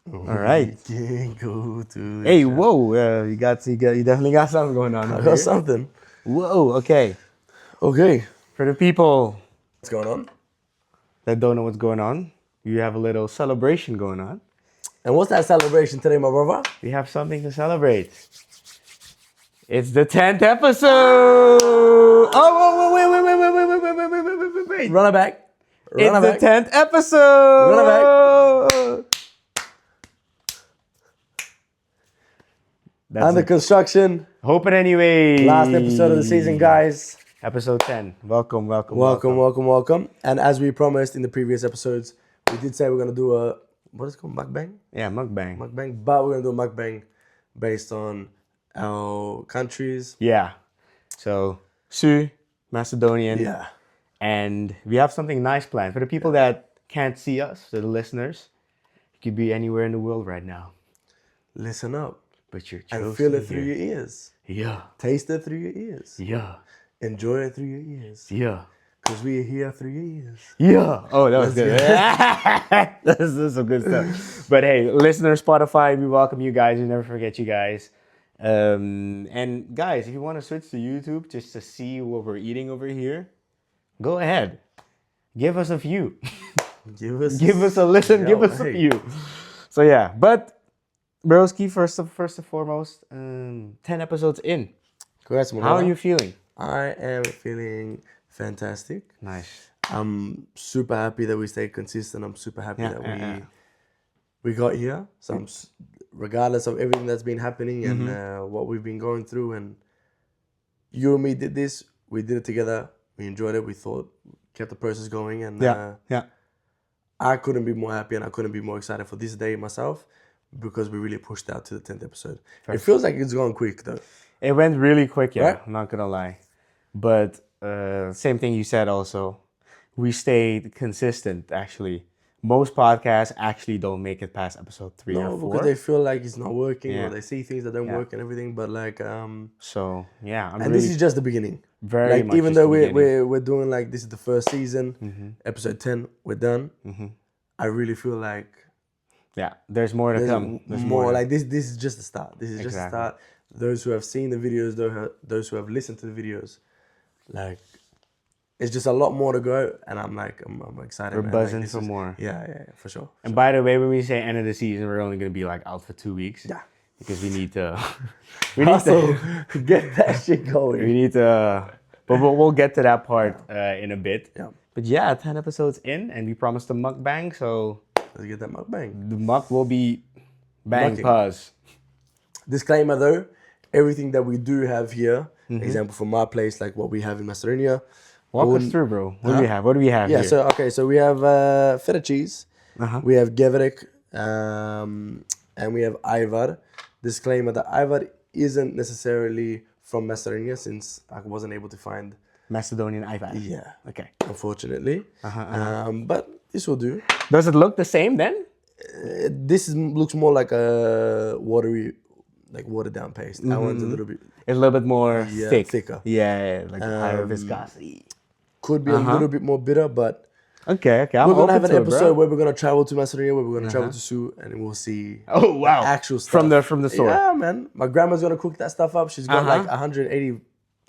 All right. Can't go to. Hey, whoa! You definitely got something going on. I over got here. something. Whoa. Okay. Okay. For the people What's going on? that don't know what's going on, you have a little celebration going on. And what's that celebration today, my brother? We have something to celebrate. It's the 10th episode. Oh, wait. Run it back. It's Run the it back. 10th episode. Run it That's Under it. construction. Hope it anyway. Last episode of the season, guys. Episode 10. Welcome. Welcome. And as we promised in the previous episodes, we did say we're gonna do a what is it called? Mukbang? Yeah, mukbang. Mukbang. But we're gonna do a mukbang based on our countries. Yeah. So, Macedonian. Yeah. And we have something nice planned. For the people that can't see us, the listeners, you could be anywhere in the world right now. Listen up. But you're And feel it through your ears. Yeah. Taste it through your ears. Yeah. Enjoy it through your ears. Yeah. Because we are here through your ears. Yeah. Oh, that was good. This is some good stuff. But hey, listeners, Spotify, we welcome you guys. We never forget you guys. And guys, if you want to switch to YouTube just to see what we're eating over here, go ahead. Give us a view. Give us a listen. Give us a view. So yeah, but Broski, first and foremost, 10 episodes in. Congrats, How are you feeling? I am feeling fantastic. Nice. I'm super happy that we stayed consistent. I'm super happy that we got here. So regardless of everything that's been happening and what we've been going through, and you and me did this. We did it together. We enjoyed it. We thought, kept the process going, and I couldn't be more happy and I couldn't be more excited for this day myself because we really pushed out to the 10th episode. It feels like it's gone quick though. It went really quick, yeah. Right? I'm not gonna lie, but same thing you said. Also, we stayed consistent. Actually, most podcasts actually don't make it past episode 3 or 4 because they feel like it's not working or they see things that don't work and everything. But like, so yeah, this is just the beginning. Very much. Even though we're doing like this is the first season, episode 10, we're done. I really feel like there's more to come. There's more. Like this is just the start. This is just the start. Those who have seen the videos, those who have listened to the videos, like it's just a lot more to go. And I'm excited. We're buzzing for more. Yeah, for sure. And by the way, when we say end of the season, we're only gonna be like out for 2 weeks. Yeah. Because we need to. Get that shit going. We need to. But we'll get to that part in a bit. Yeah. But yeah, 10 episodes in, and we promised a mukbang, so let's get that mukbang. the muk will be bang Mucking. pause. Disclaimer though, everything that we do have here, example from my place, like what we have in Macedonia. Walk us through, bro. What do we have? What do we have here? So we have feta cheese, we have gevrek, and we have ayvar. Disclaimer that ayvar isn't necessarily from Macedonia since I wasn't able to find Macedonian ayvar. Yeah. Okay. Unfortunately. But this will do. Does it look the same then? Looks more like a watered down paste. That one's a little bit. It's a little bit more thicker. Yeah, like higher viscosity. Could be a little bit more bitter, but okay. we're gonna have an episode where we're gonna travel to Macedonia, where we're gonna travel to Su, and we'll see. Oh wow! Actual stuff from the store. Yeah, man. My grandma's gonna cook that stuff up. She's got like 180.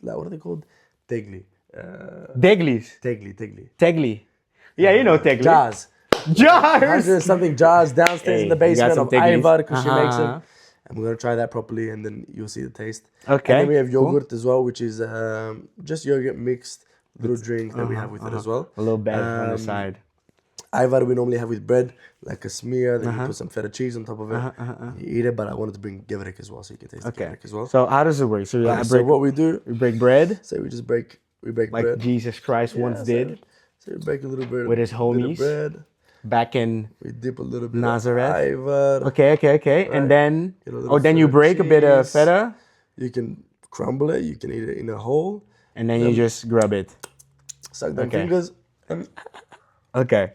Like, what are they called? Tegli. Tegli. Yeah, you know Tegli. Jars. 100 something jars downstairs in the basement of ayvar because she makes it. And we're gonna try that properly, and then you'll see the taste. Okay. And then we have yogurt as well, which is just yogurt mixed little drink that we have with it as well. A little bit on the side. Ayvar we normally have with bread, like a smear. Then you put some feta cheese on top of it. You eat it, but I wanted to bring gevrek as well, so you can taste the gevrek as well. So how does it work? So what we do, we break bread. So we just break like bread. Jesus Christ once did. So we break a little bit with his homies. Bread. Back in we dip a little bit Nazareth. Of ayvar. Okay. Right. And then then you break a bit of feta. You can crumble it. You can eat it in a whole. And then you just grab it. Suck them fingers. Okay.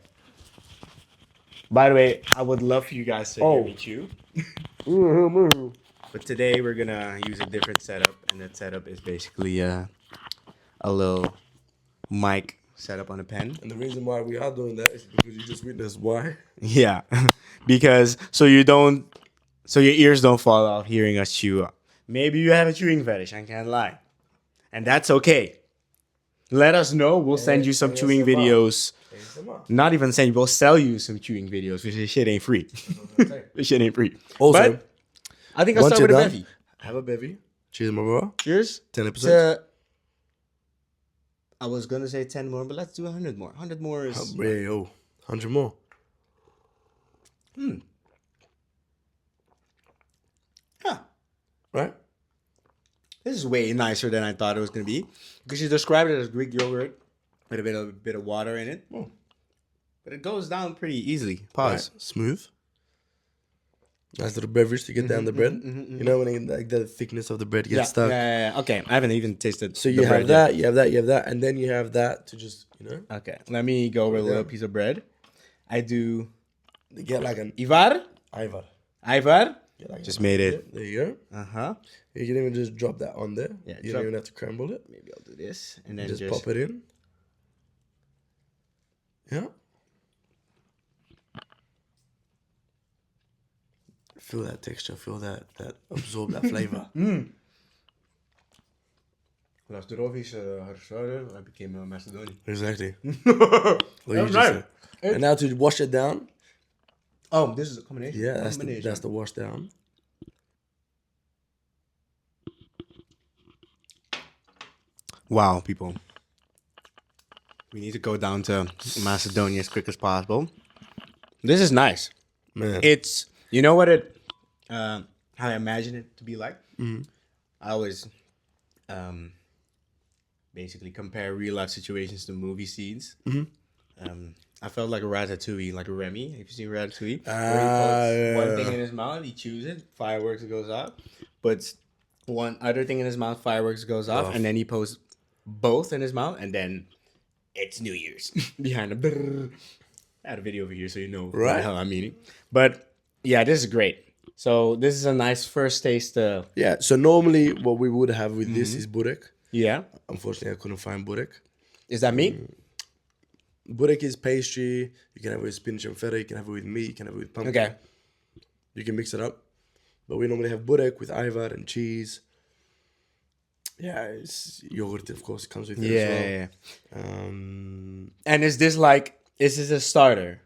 By the way, I would love for you guys to hear me chew. But today we're gonna use a different setup, and that setup is basically a little mic set up on a pen. And the reason why we are doing that is because you just witnessed why. Yeah, because so your ears don't fall off hearing us chew. Maybe you have a chewing fetish. I can't lie, and that's okay. Let us know. We'll send you some chewing videos. Not even send you. We'll sell you some chewing videos because this shit ain't free. This shit ain't free. Also, but I think I'll start with a bevy. Have a bevy. Cheers, my brother. Cheers. 10 episodes. I was gonna say 10 more, but let's do 100 more. 100 more is 100 more. Huh. Right? This is way nicer than I thought it was gonna be. Because you described it as Greek yogurt with a bit of water in it. Oh. But it goes down pretty easily. Pause. Right. Smooth. Nice little beverage to get down the bread. You know when like the thickness of the bread gets stuck. Yeah. Okay, I haven't even tasted. So you have that, you have that, and then you have that to just, Okay, let me go with a little piece of bread. I do. Get like an Ivar. Like Just made it. There you go. You can even just drop that on there. Yeah, you don't even have to crumble it. Maybe I'll do this and then just pop it in. Yeah. Feel that texture. Feel that absorb that flavor. I became a Macedonian. Exactly. Right. And now to wash it down. Oh, this is a combination. Yeah, that's the wash down. Wow, people. We need to go down to Macedonia as quick as possible. This is nice. Man. It's, you know what how I imagine it to be like? I always basically compare real life situations to movie scenes. I felt like a Ratatouille, like a Remy. Have you seen Ratatouille? Where he puts one thing in his mouth, he chews it, fireworks goes off. But one other thing in his mouth, fireworks goes off, and then he puts both in his mouth, and then it's New Year's behind him. I had a video over here, so you know what the hell I'm meaning. But yeah, this is great. So this is a nice first taste. Yeah. So normally, what we would have with this is burek. Yeah. Unfortunately, I couldn't find burek. Is that meat? Burek is pastry. You can have it with spinach and feta. You can have it with meat. You can have it with pumpkin. Okay. You can mix it up. But we normally have burek with ivar and cheese. Yeah, it's yogurt, of course, comes with it as well. Yeah. And is this a starter?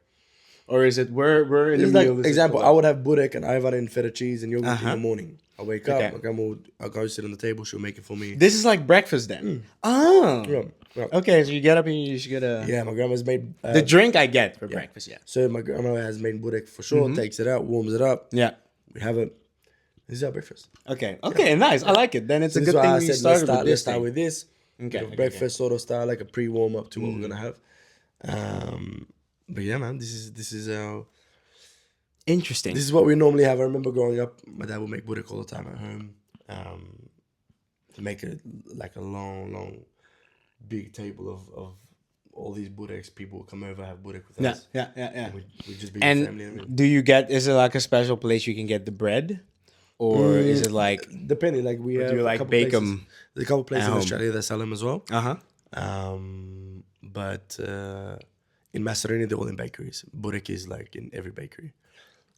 Or is it, we're in the meal? Like, example, I would have burek and ivar and feta cheese and yogurt in the morning. I wake up, my grandma I'll go sit on the table, she'll make it for me. This is like breakfast then? Oh. Yeah. Okay, so you get up and you just get a... Yeah, my grandma's made... the drink I get for breakfast, yeah. So my grandma has made burek for sure, takes it out, warms it up. Yeah. We have it. This is our breakfast. Okay, nice. I like it. Then it's a good thing we started with this. Let's start with this. Okay. Breakfast sort of style, like a pre-warm up to what we're gonna have. But yeah, man, this is interesting. This is what we normally have. I remember growing up, my dad would make burek all the time at home. To make it like a long, big table of all these bureks. People would come over, have burek with us. Yeah. And we'd just be And family. is it like a special place you can get the bread? Or is it like... Depending, like we have do you like bake them? There's a couple places in Australia that sell them as well. But in Macedonia, they're all in bakeries. Burek is like in every bakery.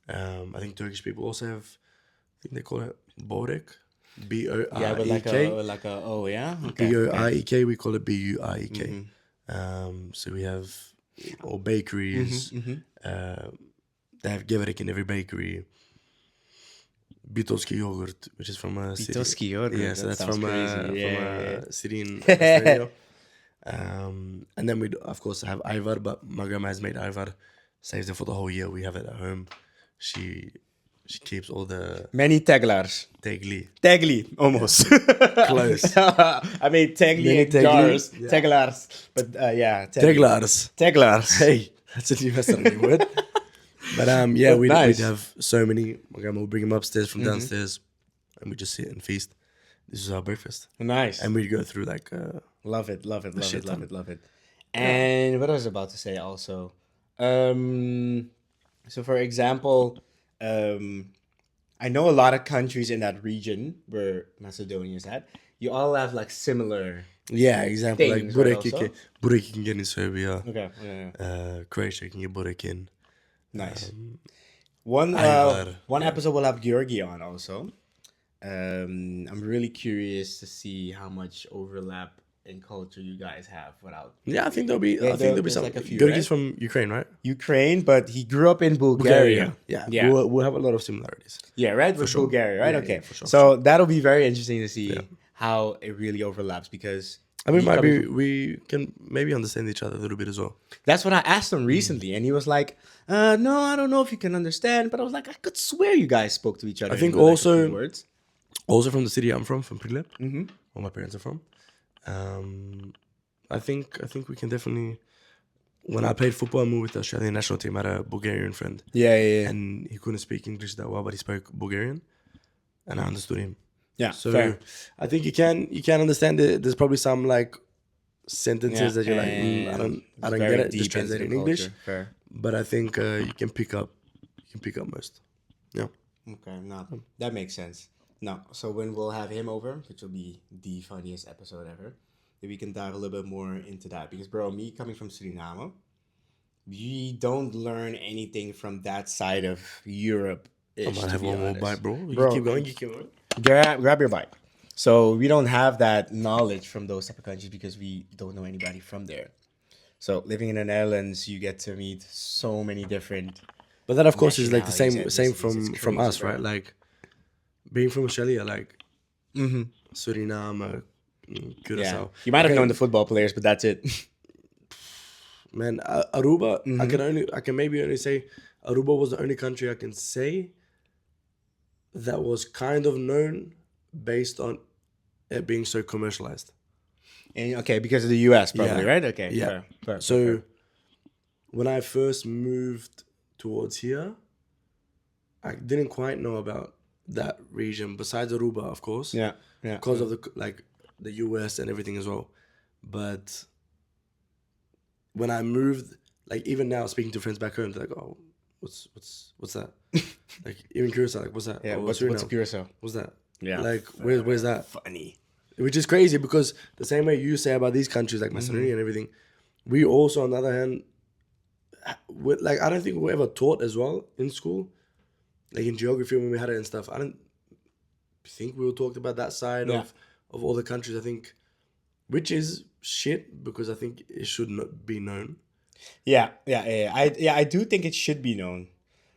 I think Turkish people also have, I think they call it borek. B-O-R-E-K. Yeah, but like a O, yeah? Okay. B-O-R-E-K, we call it B-U-R-E-K. So we have all bakeries. They have gevrek in every bakery. Bitolski yogurt, which is from a city. Bitolski yogurt? Yeah, so that's from a city in Australia. And then we, of course, have ivar, but my grandma has made ivar, saves it for the whole year. We have it at home. She keeps all the... Many teglars. Tegli, almost. Close. I mean, tegli in jars. Yeah. Teglars. But yeah. Teglars. Hey, that's a new Macedonian word. But yeah, we'd have so many. My grandma would bring them upstairs from downstairs, and we just sit and feast. This is our breakfast. Nice. And we'd go through like... Love it. And what I was about to say also. So for example, I know a lot of countries in that region where Macedonia is at, you all have like similar Yeah, example like things, right, burek, also? burek you can get in Serbia. Okay. Yeah. Croatia you can get burek in. Nice. Ayvar. One Yeah. episode we'll have Georgi on also. I'm really curious to see how much overlap in culture you guys have without Yeah, I think there'll be there's some. like a few, Georgi's right? from Ukraine, right? Ukraine, but he grew up in Bulgaria. Yeah. Yeah. We'll have a lot of similarities. Yeah, right? With sure. Bulgaria, right? Yeah, Okay. yeah, for sure, So that'll be very interesting to see Yeah. how it really overlaps because I mean, he might coming be we can maybe understand each other a little bit as well. That's what I asked him recently, and he was like, "No, I don't know if you can understand." But I was like, "I could swear you guys spoke to each other." I think in, like, a also- few words. Also from the city I'm from Prilep, where my parents are from. I think we can definitely. When I played football, I moved with the Australian national team. I had a Bulgarian friend, Yeah. and he couldn't speak English that well, but he spoke Bulgarian, and I understood him. Yeah, So fair. I think you can understand it. There's probably some like sentences that you're like, I don't get it. Just translate it in English. Fair. But I think you can pick up most. Yeah. Okay, no, that makes sense. No, so when we'll have him over, which will be the funniest episode ever, then we can dive a little bit more into that. Because, bro, me coming from Suriname, we don't learn anything from that side of Europe. I might have one more bite, bro. You Bro. keep going. You keep going. Grab your bike. So we don't have that knowledge from those type of countries because we don't know anybody from there. So living in the Netherlands, you get to meet so many different. But that, of course, is like the nationalities same and from ethnicities. It's crazy, us, bro. right? Like being from Australia, like Mm-hmm. Suriname, Curaçao. Yeah, you might have Okay, known the football players, but that's it. Man, Aruba. I can maybe only say Aruba was the only country I can say that was kind of known based on it being so commercialized. And, okay, because of the U.S. probably, Yeah. right? Okay, Yeah. fair, So fair. when I first moved towards here, I didn't quite know about that region besides Aruba, of course. Yeah. Because of the US and everything as well. But when I moved, like even now speaking to friends back home, they're like, "Oh, what's that?" Like even Curacao, like, "What's that?" Yeah, "Oh, what's a Suriname. Curacao? What's that? Yeah, Like where's that? Funny. Which is crazy because the same way you say about these countries like Macedonia and everything, we also on the other hand, like I don't think we were ever taught as well in school, like in geography when we had it and stuff. I don't think we were talked about that side of all the countries. I think, which is shit because I think it should not be known. Yeah. I do think it should be known,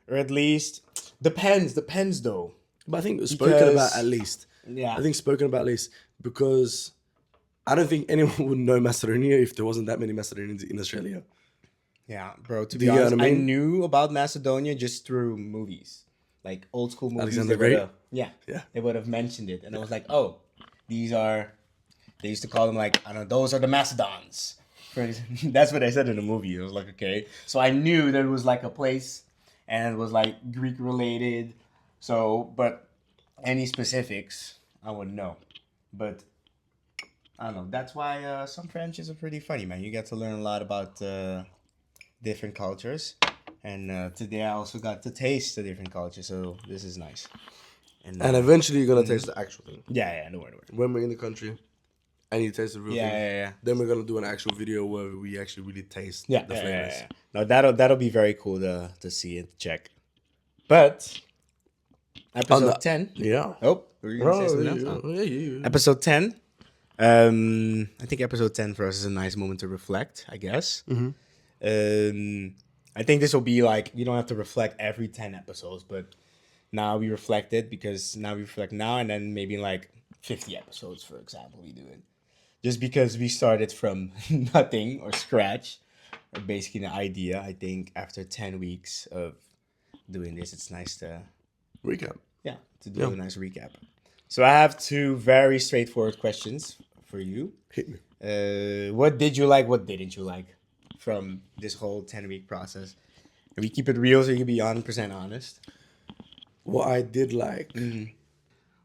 or at least depends though. But I think spoken Because- about at least. Yeah. I think spoken about at least because I don't think anyone would know Macedonia if there wasn't that many Macedonians in Australia. Yeah, bro. To Do be you get honest, what I I mean? knew about Macedonia just through movies, like old school movies. Alexander They the Great? would've- Yeah, Yeah. they would have mentioned it, and I was like, oh, these are. They used to call them like I don't know. Those are the Macedons. That's what they said in the movie. I was like, okay, so I knew there was like a place, and it was like Greek related. So, but any specifics, I wouldn't know. But I don't know. That's why some friendships are pretty funny, man. You get to learn a lot about different cultures, and today I also got to taste the different cultures. So this is nice. And eventually you're gonna taste the actual thing. yeah, no worry. When we're in the country and you taste the real thing. Yeah. Then we're gonna do an actual video where we actually really taste Yeah, the yeah, flavors. yeah. No, that'll be very cool to see and check. But episode 10. Yeah. Oh, were you gonna say something else? Oh. Yeah. Episode 10. I think episode 10 for us is a nice moment to reflect, I guess. I think this will be like, you don't have to reflect every 10 episodes, but now we reflected because now we reflect now and then maybe in like 50 episodes, for example, we do it. Just because we started from nothing or scratch, or basically an idea, I think after 10 weeks of doing this, it's nice to Recap. to do a nice recap. So I have two very straightforward questions for you. Hit me. What did you like? What didn't you like from this whole 10-week process? And we keep it real so you can be 100% honest. What I did like.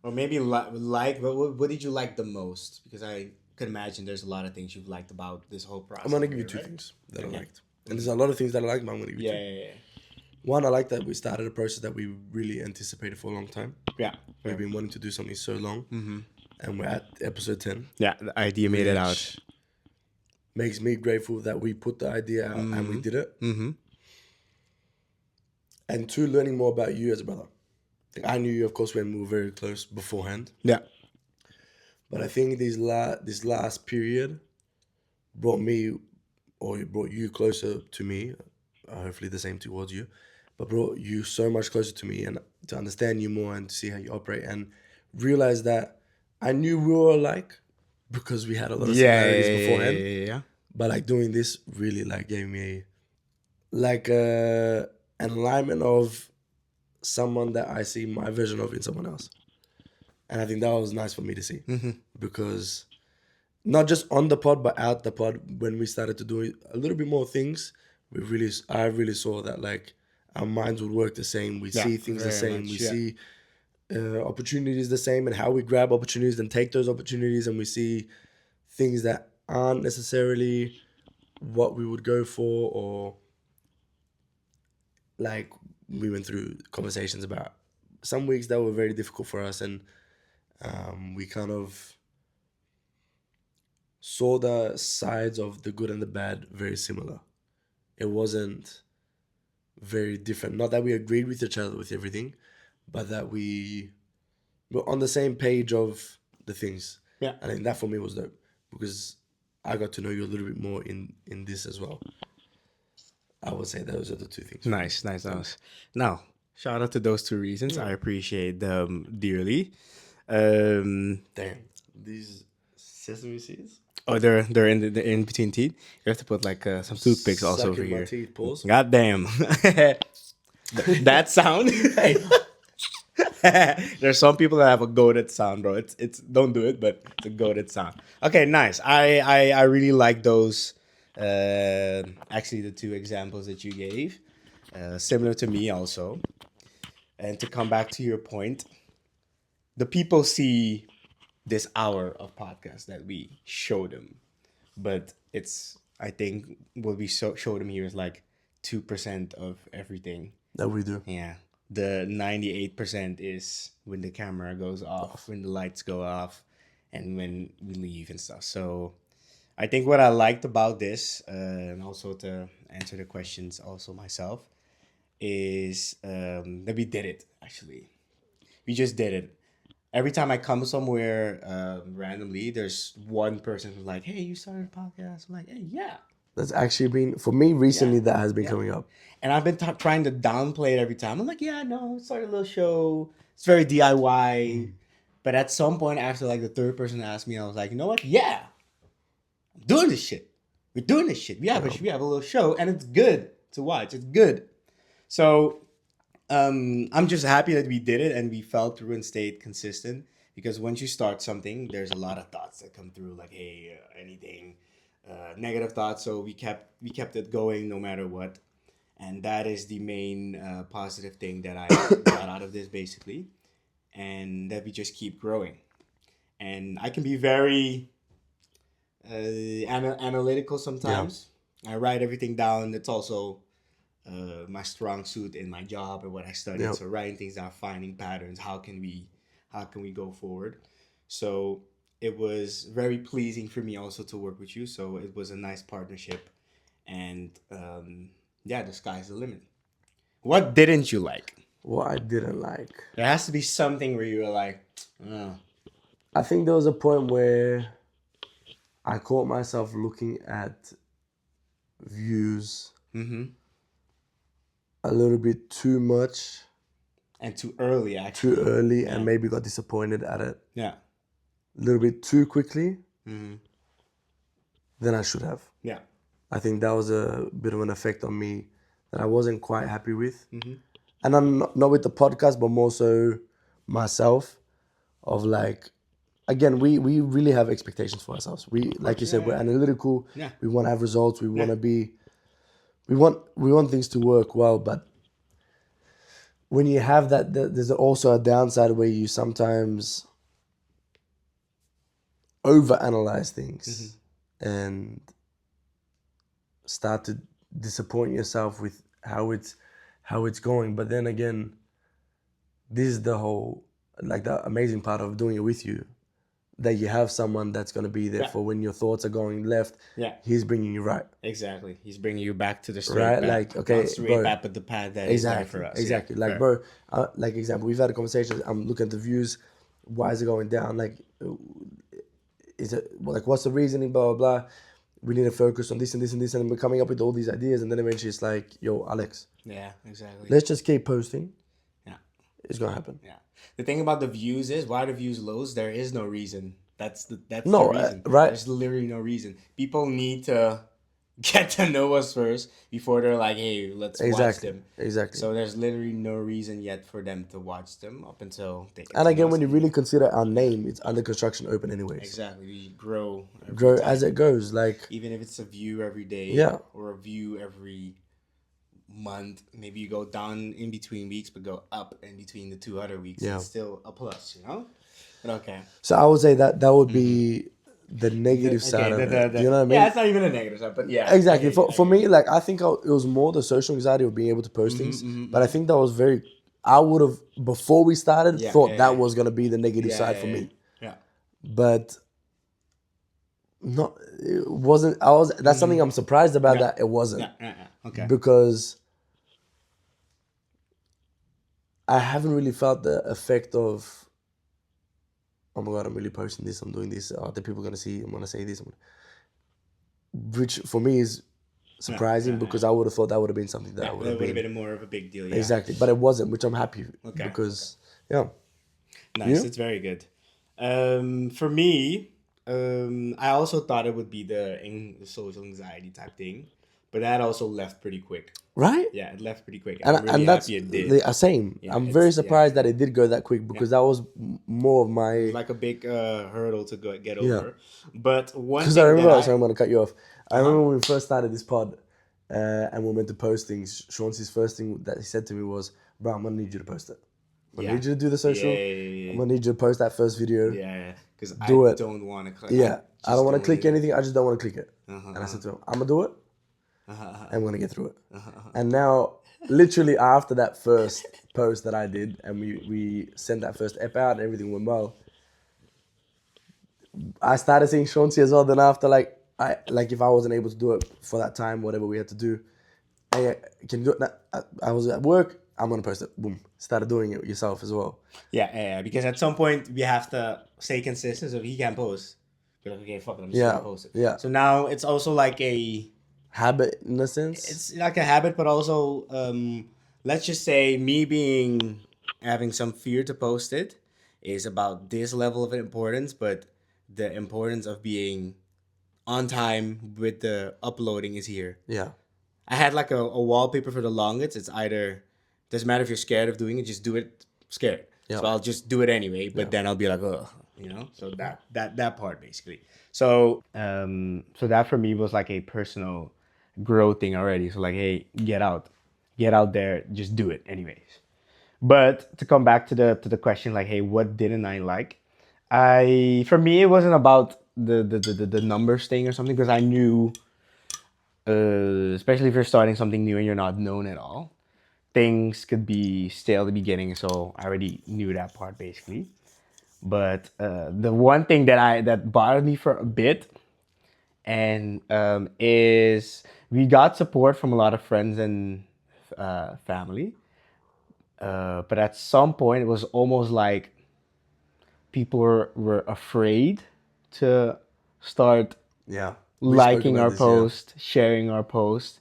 Or maybe what did you like the most? Because I could imagine there's a lot of things you've liked about this whole process. I'm gonna give you two things that I liked. And there's a lot of things that I like, but I'm gonna give you two. Yeah. One, I like that we started a process that we really anticipated for a long time. Yeah. We've been wanting to do something so long. and we're at episode 10. Yeah, the idea made it out. Which makes me grateful that we put the idea out and we did it. Mm-hmm. And 2, learning more about you as a brother. Like, I knew you, of course, when we were very close beforehand. Yeah. But I think this last period brought me, or it brought you closer to me, hopefully the same towards you, but brought you so much closer to me and to understand you more and to see how you operate and realize that I knew we were alike because we had a lot of similarities beforehand. Yeah. But like doing this really like gave me like an alignment of someone that I see my version of in someone else. And I think that was nice for me to see because not just on the pod, but out the pod, when we started to do a little bit more things, I really saw that like our minds would work the same. We see things the same. We see opportunities the same, and how we grab opportunities and take those opportunities, and we see things that aren't necessarily what we would go for, or like we went through conversations about some weeks that were very difficult for us, and we kind of saw the sides of the good and the bad very similar. It wasn't very different. Not that we agreed with each other with everything, but that we were on the same page of the things. Yeah. I think that for me was dope because I got to know you a little bit more in this as well. I would say those are the 2 things. Nice. Now, shout out to those 2 reasons. I appreciate them dearly. Damn, these sesame seeds. Oh, they're in between teeth. You have to put like some toothpicks also over Sucking my here. teeth, pause. God damn. That sound. There's some people that have a goated sound, bro. It's don't do it, but it's a goated sound. Okay, nice. I really like those. Actually, the 2 examples that you gave, similar to me also. And to come back to your point, the people see this hour of podcast that we show them, but it's, I think what we show them here is like 2% of everything that we do. Yeah, the 98% is when the camera goes off, when the lights go off, and when we leave and stuff. So I think what I liked about this, and also to answer the questions also myself, is that we did it. Actually, we just did it. Every time I come somewhere randomly, there's one person who's like, "Hey, you started a podcast." I'm like, "Hey, yeah." That's actually been, for me recently, that has been coming up. And I've been trying to downplay it every time. I'm like, "Yeah, no, started a little show. It's very DIY." But at some point, after like the 3rd person asked me, I was like, "You know what? Yeah, I'm doing this shit. We're doing this shit. We have a little show, and it's good to watch. It's good." So I'm just happy that we did it and we fell through and stayed consistent, because once you start something, there's a lot of thoughts that come through, like, hey, anything, negative thoughts. So we kept it going no matter what, and that is the main positive thing that I got out of this, basically, and that we just keep growing. And I can be very analytical sometimes. I write everything down. It's also my strong suit in my job and what I studied. Yep. So writing things down, finding patterns. How can we go forward? So it was very pleasing for me also to work with you. So it was a nice partnership, and the sky's the limit. What didn't you like? What I didn't like. There has to be something where you were like, oh. I think there was a point where I caught myself looking at views a little bit too much. And too early, actually. Too early, and maybe got disappointed at it. Yeah. A little bit too quickly than I should have. Yeah. I think that was a bit of an effect on me that I wasn't quite happy with. And I'm not with the podcast, but more so myself, of like, again, we really have expectations for ourselves. We, like you said, we're analytical. Yeah. We want to have results. We want to be, we want things to work well. But when you have that, there's also a downside where you sometimes overanalyze things and start to disappoint yourself with how it's going. But then again, this is the whole, like, the amazing part of doing it with you, that you have someone that's going to be there for when your thoughts are going left. Yeah. He's bringing you right. Exactly. He's bringing you back to the straight Right? path. Like, okay, Not straight bro. path, but the path that is there for us. Exactly. Yeah, Like, bro, like, example, we've had a conversation. I'm looking at the views. Why is it going down? Like, is it, like, what's the reasoning? Blah, blah, blah. We need to focus on this and this and this. And we're coming up with all these ideas. And then eventually it's like, yo, Alex. Yeah, exactly. Let's just keep posting. Yeah. It's going to happen. Yeah. The thing about the views is, why the views lows? There is no reason. That's the reason. Right. There's literally no reason. People need to get to know us first before they're like, hey, let's watch them. Exactly. So there's literally no reason yet for them to watch them up until they get And to again, know when us. you really consider our name, it's under construction open anyways. Exactly. We grow Grow as it goes. Like, even if it's a view every day, Yeah. or a view every month, maybe you go down in between weeks but go up in between the 2 other weeks. Yeah. It's still a plus, you know. But okay. so I would say that would be the negative side of it. Do you know what I mean? Yeah, it's not even a negative side, but yeah. Exactly. Okay, For me, like, I think it was more the social anxiety of being able to post things. But I think that was I would have, before we started, thought that was going to be the negative side for me. Yeah. But it wasn't. That's something I'm surprised about that it wasn't. Yeah. Okay. Because I haven't really felt the effect of, oh my God, I'm really posting this, I'm doing this, are the people going to see, I'm going to say this. Which for me is surprising because I would have thought that would have been something that I would have been more of a big deal. Yeah. Exactly. But it wasn't, which I'm happy because, yeah. Nice. It's very good. For me, I also thought it would be the social anxiety type thing, but that also left pretty quick. Right? Yeah, it left pretty quick. And I'm really that's happy it did. the same. Yeah, I'm very surprised that it did go that quick because that was more of my... like a big hurdle to get over. But one Because thing I remember, that sorry, I'm going to cut you off. I remember when we first started this pod and we were meant to post things, Sean's first thing that he said to me was, bro, I'm going to need you to post it. I'm going to need you to do the social. I'm going to need you to post that first video. Yeah, because I don't want to click. Yeah, I don't want to click anything. I just don't want to click it. And I said to him, I'm going to do it. I'm going to get through it. And now, literally after that first post that I did, and we sent that first ep out and everything went well, I started seeing Sean as well. Then after, if I wasn't able to do it for that time, whatever we had to do, hey, can you do it? I was at work, I'm going to post it. Boom. Started doing it yourself as well. Yeah, because at some point we have to stay consistent. So if he can't post, be like, okay, fuck it, I'm just going to post it. Yeah. So now it's also like a... habit in a sense. It's like a habit, but also, let's just say me having some fear to post it is about this level of importance, but the importance of being on time with the uploading is here. Yeah. I had like a wallpaper for the longest. It's either, doesn't matter if you're scared of doing it, just do it scared. Yeah. So I'll just do it anyway, but then I'll be like, oh, you know, so that part basically. So that for me was like a personal growth thing already. So like, hey, get out there, just do it anyways. But to come back to the question, like, hey, what didn't I like? For me, it wasn't about the numbers thing or something, because I knew, especially if you're starting something new and you're not known at all, things could be stale at the beginning. So I already knew that part basically. But the one thing that bothered me for a bit, and is we got support from a lot of friends and family, but at some point it was almost like people were afraid to start liking our post, sharing our post.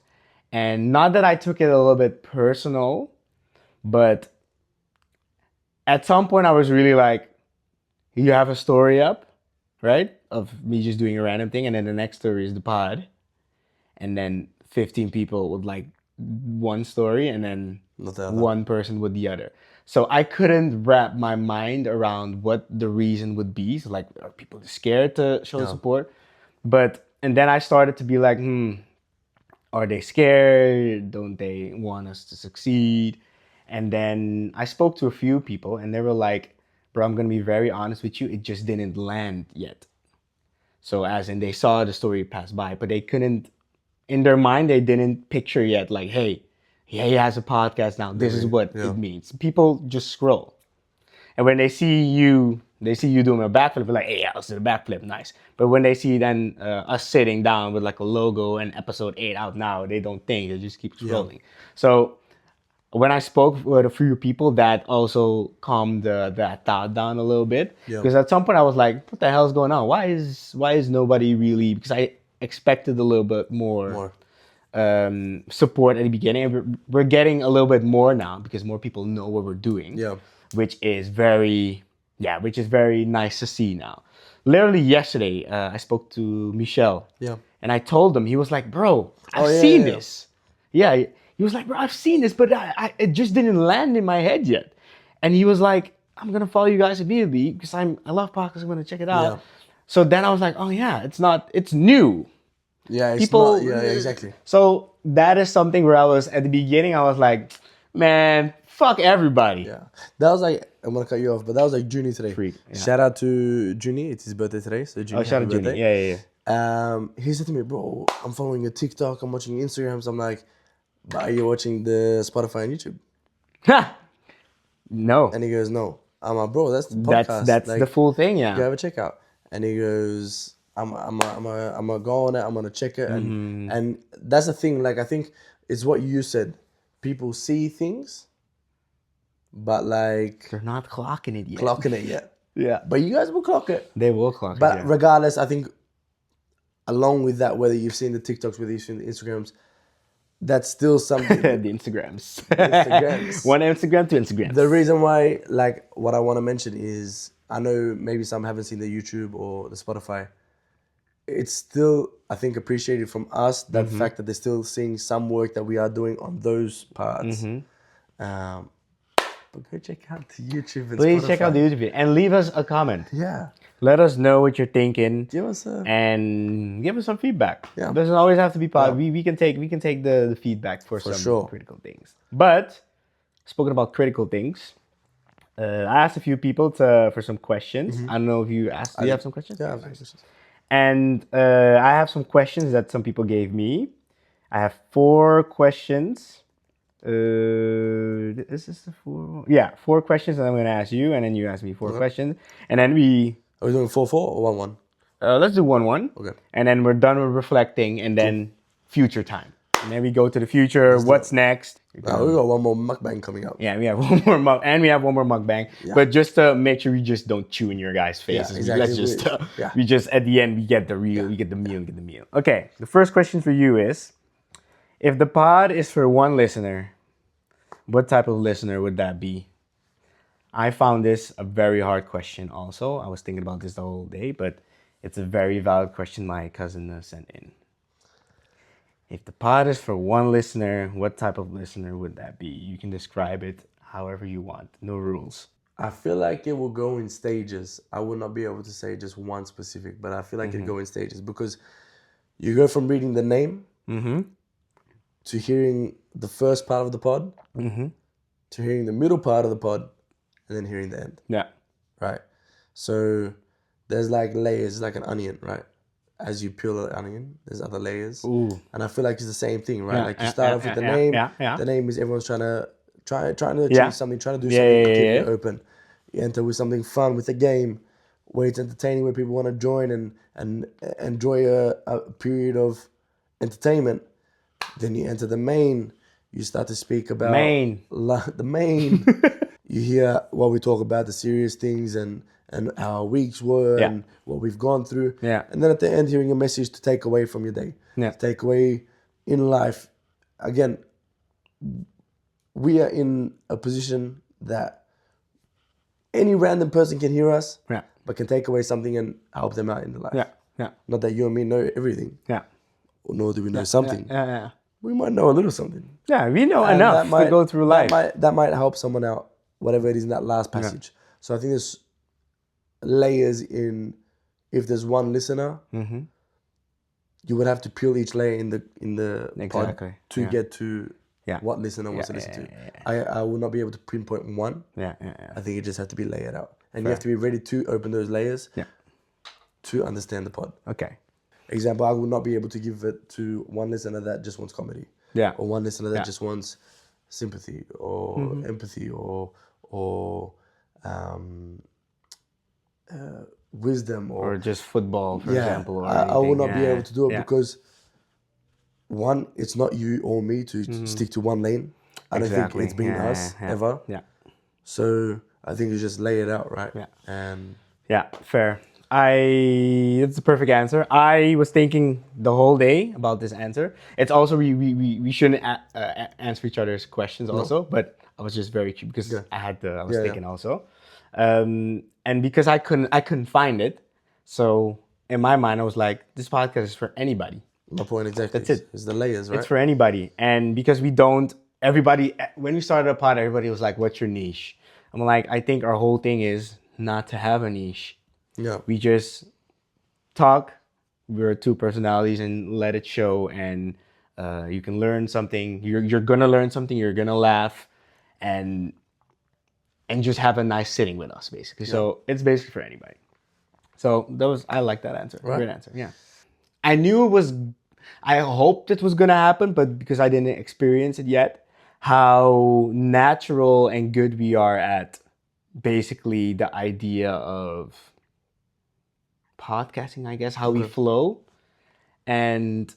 And not that I took it a little bit personal, but at some point I was really like, you have a story up, right? Of me just doing a random thing. And then the next story is the pod. And then 15 people would like one story and then one person with the other. So I couldn't wrap my mind around what the reason would be. So like, are people scared to show support? And then I started to be like, are they scared? Don't they want us to succeed? And then I spoke to a few people and they were like, bro, I'm going to be very honest with you. It just didn't land yet. So as in they saw the story pass by, but they couldn't, in their mind, they didn't picture yet like, hey, he has a podcast now. This is what it means. People just scroll. And when they see you They see you doing a backflip, they're like, hey, yeah, let's do the backflip, nice. But when they see then us sitting down with like a logo and episode 8 out now, they don't think, they just keep scrolling. So when I spoke with a few people, that also calmed that thought down a little bit. Because at some point I was like, what the hell is going on? Why is nobody really, because I expected a little bit more. Support at the beginning. We're getting a little bit more now because more people know what we're doing. Yeah. Which is very nice to see now. Literally yesterday, I spoke to Michel. Yeah. And I told him, he was like, bro, I've seen this. Yeah, he was like, bro, I've seen this, but it just didn't land in my head yet. And he was like, I'm gonna follow you guys immediately because I love podcasts. I'm gonna check it out. Yeah. So then I was like, oh yeah, it's new. Yeah, People, yeah, exactly. So that is something where I was at the beginning. I was like, man, fuck everybody. Yeah, that was like, I'm gonna cut you off, but that was like Junie today. Freak, yeah. Shout out to Junie. It's his birthday today, so Junie. Oh, shout out Junie. Yeah. He said to me, bro, I'm following your TikTok. I'm watching your Instagrams. I'm like, but are you watching the Spotify and YouTube? Ha! No. And he goes, no. I'm like, bro, that's the podcast. That's like, the full thing, yeah. You have a check out. And he goes, I'm gonna go on it. I'm gonna check it, and that's the thing. Like, I think it's what you said. People see things, but like they're not clocking it yet. Yeah. But you guys will clock it. They will clock it. But regardless, I think along with that, whether you've seen the TikToks, whether you've seen the Instagrams, that's still something. The Instagrams. One Instagram, two Instagrams. The reason why, like, what I want to mention is, I know maybe some haven't seen the YouTube or the Spotify. It's still, I think, appreciated from us, that fact that they're still seeing some work that we are doing on those parts. But go check out the YouTube and Please Spotify. check out the YouTube video and leave us a comment. Yeah. Let us know what you're thinking. Give us and give us some feedback. Yeah. It doesn't always have to be positive. Yeah. We can take the feedback for some critical things. But spoken about critical things, I asked a few people for some questions. I don't know if you asked. Do you have some questions? Yeah, I have some questions. And I have some questions that some people gave me. I have 4 questions. Is this the 4? Yeah, 4 questions that I'm going to ask you, and then you ask me 4 questions, and then Are we doing 4-4 or 1-1? Let's do 1-1. Okay. And then we're done with reflecting, and then future time. And then we go to the future. What's next? Now we got one more mukbang coming up. Yeah, we have one more and we have one more mukbang. Yeah. But just to make sure we just don't chew in your guys' faces. Yeah, exactly. We just at the end we get the real, we get the meal. Okay. The first question for you is, if the pod is for one listener, what type of listener would that be? I found this a very hard question also. I was thinking about this the whole day, but it's a very valid question my cousin sent in. If the pod is for one listener, what type of listener would that be? You can describe it however you want. No rules. I feel like it will go in stages. I would not be able to say just one specific, but I feel like it go in stages because you go from reading the name to hearing the first part of the pod to hearing the middle part of the pod and then hearing the end. Yeah. Right? So there's like layers, like an onion, right? As you peel an onion, there's other layers. Ooh. And I feel like it's the same thing, right? Like you start off with the name. The name is everyone's trying to achieve something, trying to do something to keep it open. You enter with something fun, with a game where it's entertaining, where people want to join and enjoy a period of entertainment. Then you enter the main. You start to speak about the main. You hear what we talk about, the serious things and how our weeks were and what we've gone through. Yeah. And then at the end, hearing a message to take away from your day. Yeah. To take away in life. Again, we are in a position that any random person can hear us, but can take away something and help them out in their life. Yeah. Yeah. Not that you and me know everything. Yeah. Nor do we know something. Yeah. We might know a little something. Yeah, we know enough to go through life. That might help someone out, whatever it is in that last passage. Yeah. So I think there's layers in, if there's one listener, you would have to peel each layer in the pod to get to what listener wants to listen to. I will not be able to pinpoint one. I think it just has to be layered out. And you have to be ready to open those layers to understand the pod. Okay. Example, I will not be able to give it to one listener that just wants comedy. Yeah. Or one listener that just wants sympathy or empathy or wisdom or just football, for example, or I will not be able to do it Yeah. because one, it's not you or me to stick to one lane. I don't think it's been us ever. Yeah. So I think you just lay it out, right? Yeah. And Yeah, fair. It's the perfect answer. I was thinking the whole day about this answer. It's also we shouldn't answer each other's questions also, but I was just very cute because I was thinking also, and because I couldn't find it, so in my mind I was like, this podcast is for anybody. my point exactly. That's it. It's the layers, right? It's for anybody, and because we don't, everybody when we started a pod, everybody was like, "What's your niche?" I'm like, I think our whole thing is not to have a niche. Yeah. We just talk. We're two personalities and let it show. And you can learn something. You're gonna learn something. You're gonna laugh, and just have a nice sitting with us, basically. Yeah. So it's basically for anybody. So I like that answer. Right. Great answer. Yeah. I knew it was. I hoped it was gonna happen, but because I didn't experience it yet, how natural and good we are at basically the idea of podcasting, I guess, how we flow. And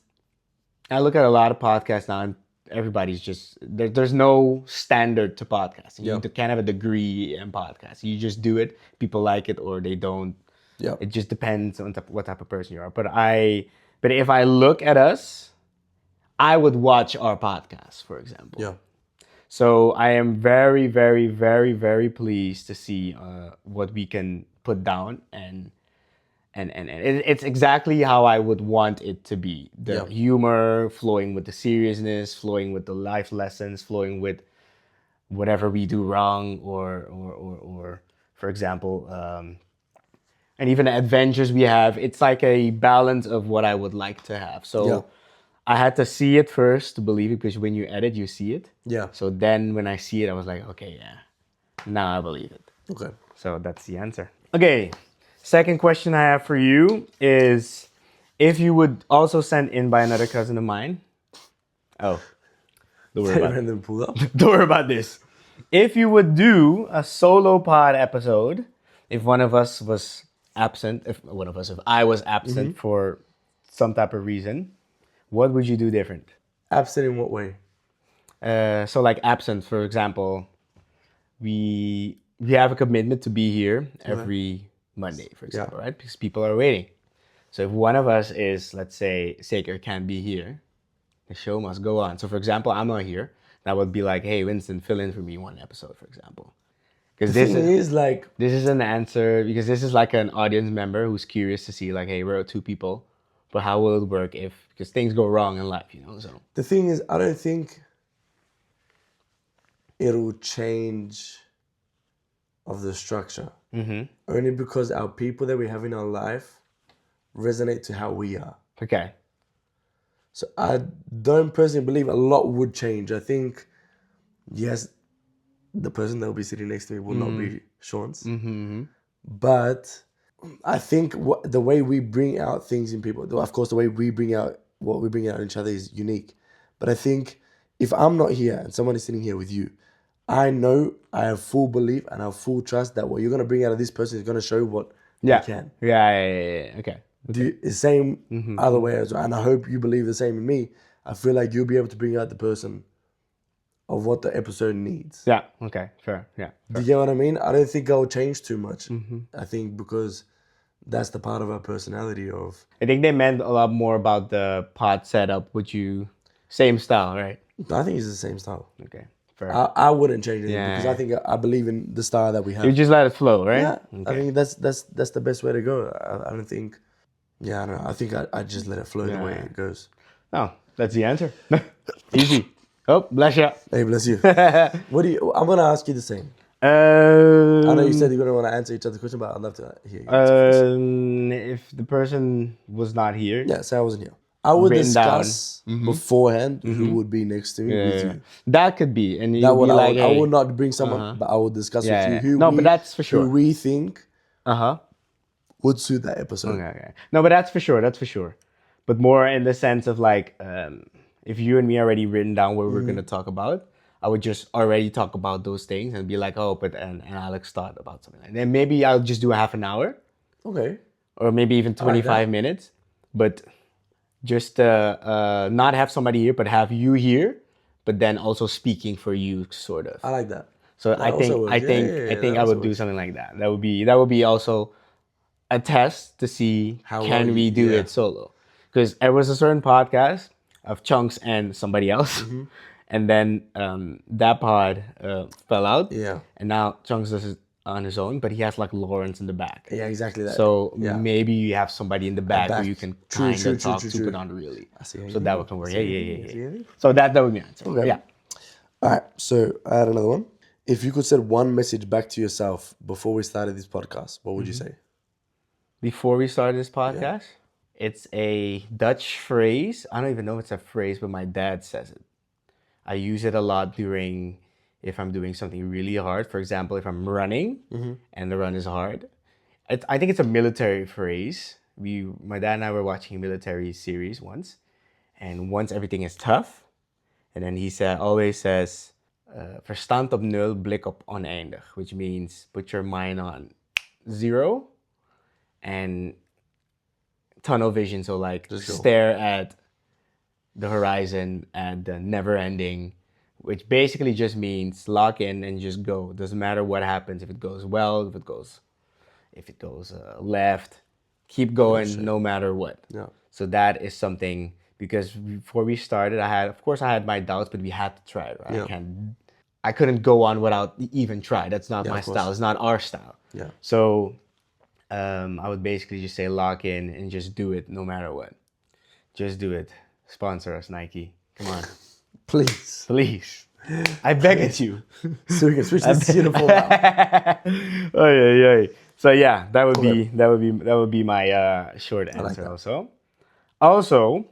I look at a lot of podcasts now, and everybody's just there's no standard to podcasting. You can't have a degree in podcasting. You just do it. People like it or they don't. Yeah. It just depends on what type of person you are. But if I look at us, I would watch our podcast, for example. Yeah. So I am very, very, very, very pleased to see what we can put down, and it's exactly how I would want it to be. The humor flowing with the seriousness, flowing with the life lessons, flowing with whatever we do wrong, or for example, and even the adventures we have. It's like a balance of what I would like to have. So I had to see it first to believe it, because when you edit, you see it. Yeah. So then when I see it, I was like, okay, yeah, now I believe it. Okay. So that's the answer. Okay. Second question I have for you is, if you would also send in by another cousin of mine. Oh, don't worry about it. Pull up. Don't worry about this. If you would do a solo pod episode, if one of us was absent, if I was absent for some type of reason, what would you do different? Absent in what way? So like absent, for example, we have a commitment to be here every Monday, for example, right? Because people are waiting. So if one of us is, let's say, sick or can't be here, the show must go on. So for example, I'm not here. That would be like, hey, Winston, fill in for me one episode, for example. Because this is an answer, because this is like an audience member who's curious to see, like, hey, we're two people, but how will it work because things go wrong in life, So the thing is, I don't think it'll change of the structure. Only because our people that we have in our life resonate to how we are. Okay. So I don't personally believe a lot would change. I think, yes, the person that will be sitting next to me will not be Sean's. But I think the way we bring out things in people, of course, the way we bring out what we bring out in each other is unique. But I think if I'm not here and someone is sitting here with you, I know, I have full belief and I have full trust that what you're going to bring out of this person is going to show what you can. Yeah. Okay. The same other way as well. And I hope you believe the same in me. I feel like you'll be able to bring out the person of what the episode needs. Yeah. Okay. Fair. Yeah. Fair. Do you get what I mean? I don't think I'll change too much. I think because that's the part of our personality of... I think they meant a lot more about the pod setup. Same style, right? I think it's the same style. Okay. Fair. I wouldn't change anything because I think I believe in the style that we have. You just let it flow, right? Yeah. Okay. I think that's the best way to go. I don't think... Yeah, I don't know. I think I just let it flow the way it goes. Oh, that's the answer. Easy. Oh, bless you. Hey, bless you. I'm going to ask you the same. I know you said you're going to want to answer each other's question, but I'd love to hear you. If the person was not here. Yeah, say I wasn't here. I would discuss beforehand who would be next to me with you. That could be. And I would not bring someone, but I would discuss with you but that's for sure. Who we think would suit that episode. Okay. No, but that's for sure. That's for sure. But more in the sense of like, if you and me already written down what we're going to talk about, I would just already talk about those things and be like, and Alex thought about something like that. Then maybe I'll just do a half an hour. Okay. or maybe even I like 25 that. minutes, but just not have somebody here, but have you here, but then also speaking for you, sort of. I like that. So That also works. I Yeah, think that I also would do works. something like that. That would be also a test to see How well can we do yeah. it solo, because there was a certain podcast of Chunks and somebody else, Mm-hmm. and then that pod fell out, Yeah. and now Chunks does it on his own, but he has like Lawrence in the back. Yeah, exactly that. So Yeah. maybe you have somebody in the back where back. you can True, kind of talk true, to, true. but not really. I see how you So that think. would can work. I Yeah, see how yeah, you yeah, think. I see yeah. how you think. So that would be my answer. Okay. Yeah. All right. So I had another one. If you could send one message back to yourself before we started this podcast, what would you say? Before we started this podcast, it's a Dutch phrase. I don't even know if it's a phrase, but my dad says it. I use it a lot during if I'm doing something really hard. For example, if I'm running and the run is hard. I think it's a military phrase. My dad and I were watching a military series once, and once everything is tough, and then always says, "Verstand op nul, blik op oneindig," which means put your mind on zero and tunnel vision. So like Just go. stare at the horizon and the never ending, which basically just means lock in and just go. Doesn't matter what happens, if it goes well, if it goes left, keep going no matter what. Yeah. So that is something, because before we started, of course I had my doubts, but we had to try it, right? Yeah. I couldn't go on without even try. That's not my of course. style. It's not our style. Yeah. So I would basically just say lock in and just do it no matter what. Just do it. Sponsor us, Nike. Come on. Please. Please. I beg at you. So we can switch this uniform out. Oh yeah. So yeah, that would be my short answer that. also. Also,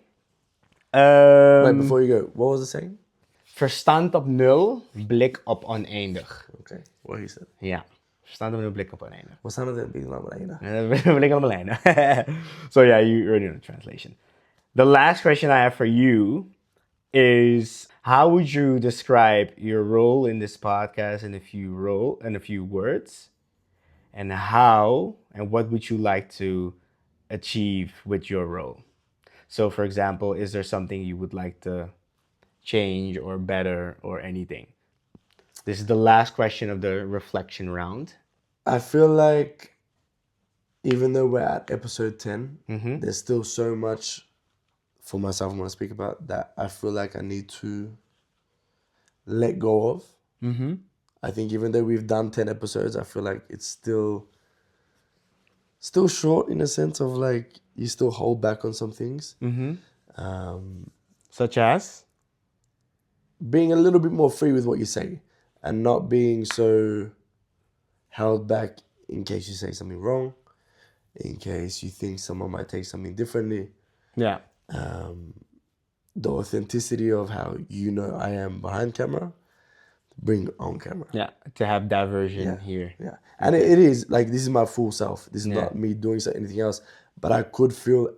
Wait, before you go, what was the saying? verstand op nul, blik op oneindig. Okay, what he said. Ja, verstand op nul, blik op oneindig. Wat staan er in Lamborghini? Blik op oneindig. So yeah, you already know the translation. The last question I have for you is, how would you describe your role in this podcast in a few words? And what would you like to achieve with your role? So for example, is there something you would like to change or better or anything? This is the last question of the reflection round. I feel like even though we're at episode 10, there's still so much for myself I want to speak about that I feel like I need to let go of. I think even though we've done 10 episodes, I feel like it's still short in a sense of like you still hold back on some things. Such as? Being a little bit more free with what you say and not being so held back in case you say something wrong, in case you think someone might take something differently. Yeah. The authenticity of how I am behind camera, bring on camera. Yeah, to have that version here. Yeah, and it is like this is my full self. This is not me doing anything else. But I could feel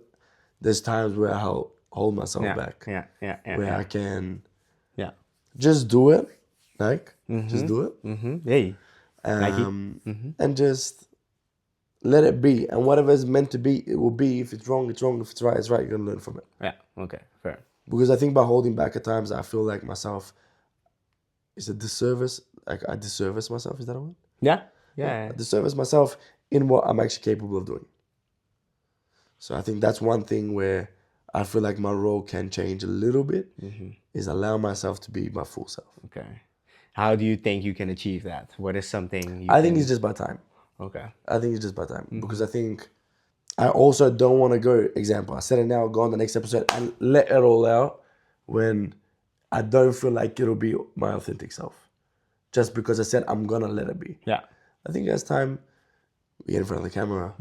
there's times where I hold myself back. Yeah. Where I can just do it, just do it. Hey, and just let it be. And whatever is meant to be, it will be. If it's wrong, it's wrong. If it's right, it's right. You're gonna learn from it. Yeah. Okay. Fair. Because I think by holding back at times, I feel like myself is a disservice. Like I disservice myself. Is that a word? Yeah. I disservice myself in what I'm actually capable of doing. So I think that's one thing where I feel like my role can change a little bit, is allow myself to be my full self. Okay. How do you think you can achieve that? What is something I think it's just by time. Okay. I think it's just by time. Because I think I also don't want to go, example, I said it now, go on the next episode and let it all out when I don't feel like it'll be my authentic self. Just because I said I'm going to let it be. Yeah. I think as time we get in front of the camera,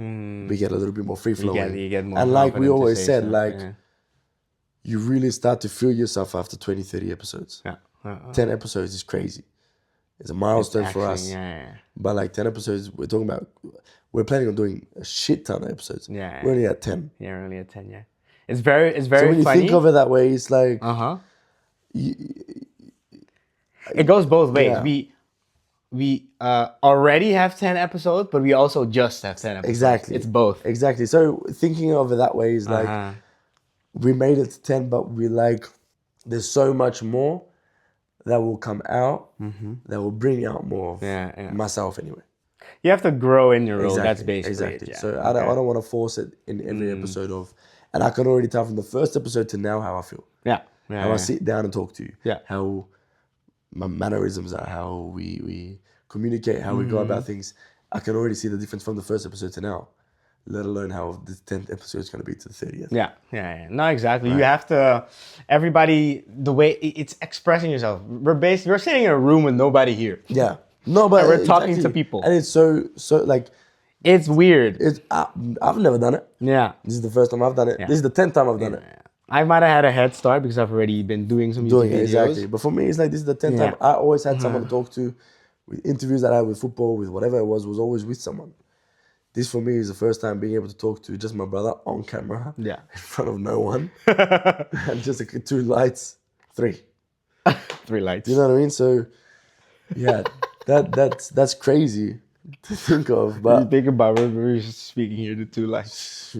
we get a little bit more free flowing. You get more and like we always said, stuff, you really start to feel yourself after 20, 30 episodes. Yeah. 10 episodes is crazy. It's a milestone for us. Yeah. But like 10 episodes, we're planning on doing a shit ton of episodes. Yeah. We're only at 10. Yeah, we're only at 10, yeah. It's very So when you funny. think of it that way, it's like... It goes both ways. Yeah. we already have 10 episodes, but we also just have 10 episodes. Exactly. It's both. Exactly. So thinking of it that way is like, Uh-huh. we made it to 10, but we like, there's so much more that will come out that will bring out more of myself anyway. You have to grow in your role. That's basically exactly. it. Yeah. So I don't want to force it in every episode of, and I can already tell from the first episode to now how I feel. Yeah. How I sit down and talk to you. Yeah. How my mannerisms are, how we communicate, how we go about things. I can already see the difference from the first episode to now, let alone how the 10th episode is going to be to the 30th. Yeah. No, exactly. Right. You have to, everybody, the way it's expressing yourself. We're sitting in a room with nobody here. Yeah. No, but and we're talking to people. And it's so like, it's weird. I've never done it. Yeah. This is the first time I've done it. Yeah. This is the 10th time I've done it. I might have had a head start because I've already been doing some YouTube videos. Exactly. But for me, it's like this is the 10th time. I always had someone to talk to. With interviews that I had with football, with whatever it was always with someone. This for me is the first time being able to talk to just my brother on camera. Yeah. In front of no one. And just 2 lights. 3. 3 lights. You know what I mean? So yeah, that's crazy to think of. But you think about it, we're just speaking here to 2 lights.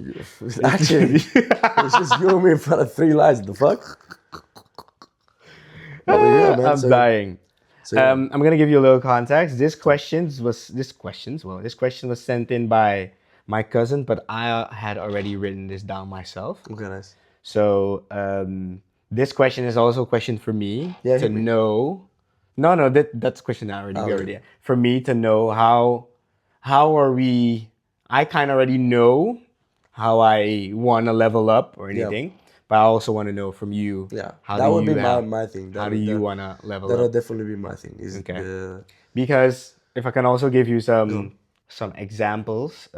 Actually, it's just you and me in front of 3 lights. The fuck? Man, I'm dying. So, I'm gonna give you a little context. This question was sent in by my cousin, but I had already written this down myself. Okay, nice. So this question is also a question for me to know. No, that's a question I already for me to know how are we. I kind of already know how I want to level up or anything. Yep. But I also want to know from you. Yeah, that would be my thing. How do you want to level up? That'll definitely be my thing. Because if I can also give you some examples,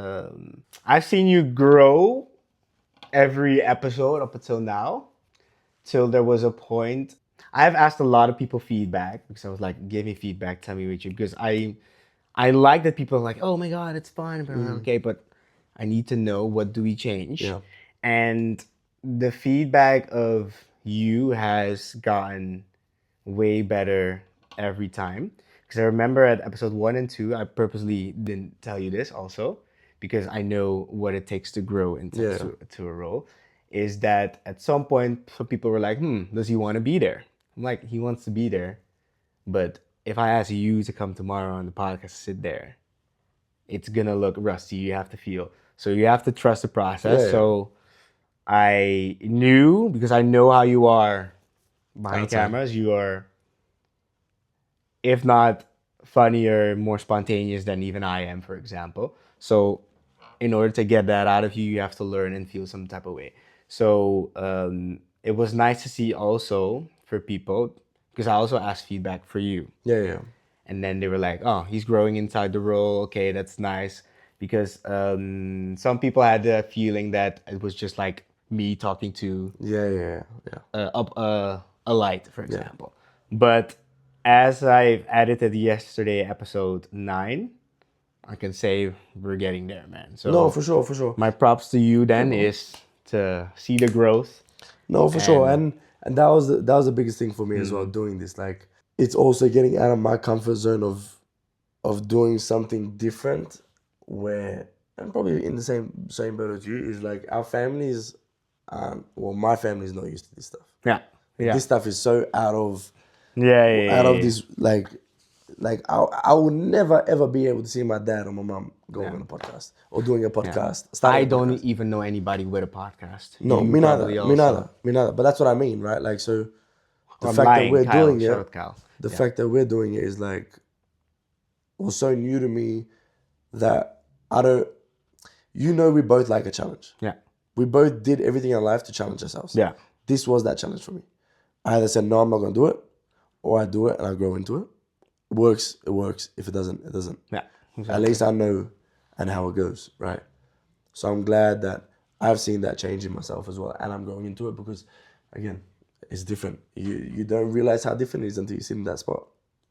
I've seen you grow every episode up until now, till there was a point. I've asked a lot of people feedback because I was like, give me feedback, tell me what you, because I like that people are like, oh my God, it's fun. But okay, but I need to know, what do we change? Yeah. And the feedback of you has gotten way better every time. Because I remember at episode 1 and 2, I purposely didn't tell you this also, because I know what it takes to grow into to a role, is that at some point, some people were like, does he want to be there? I'm like, he wants to be there. But if I ask you to come tomorrow on the podcast, sit there, it's going to look rusty. You have to feel. So you have to trust the process. Yeah. So I knew, because I know how you are behind cameras, you are, if not funnier, more spontaneous than even I am, for example. So in order to get that out of you, you have to learn and feel some type of way. So it was nice to see also for people, because I also asked feedback for you. Yeah. And then they were like, oh, he's growing inside the role. Okay, that's nice. Because some people had the feeling that it was just like me talking to a light, for example. Yeah. But as I've edited yesterday episode 9, I can say we're getting there, man. So no, for sure. My props to you then is to see the growth. No, for sure. And that was the biggest thing for me as well, doing this. Like, it's also getting out of my comfort zone of doing something different, where, and probably in the same boat as you, is like our families, my family is not used to this stuff. Yeah. This stuff is so out of this, like I will never ever be able to see my dad or my mom going on a podcast or doing a podcast. I don't even know anybody with a podcast. No, me neither. But that's what I mean, right? Like, so the fact that we're doing it, the fact that we're doing it is like, was so new to me that we both like a challenge. Yeah. We both did everything in life to challenge ourselves. Yeah. This was that challenge for me. I either said, no, I'm not going to do it, or I do it and I grow into it. It works. If it doesn't, it doesn't. Yeah. Exactly. At least I know and how it goes, right? So I'm glad that I've seen that change in myself as well, and I'm growing into it, because, again, it's different. You don't realize how different it is until you sit in that spot.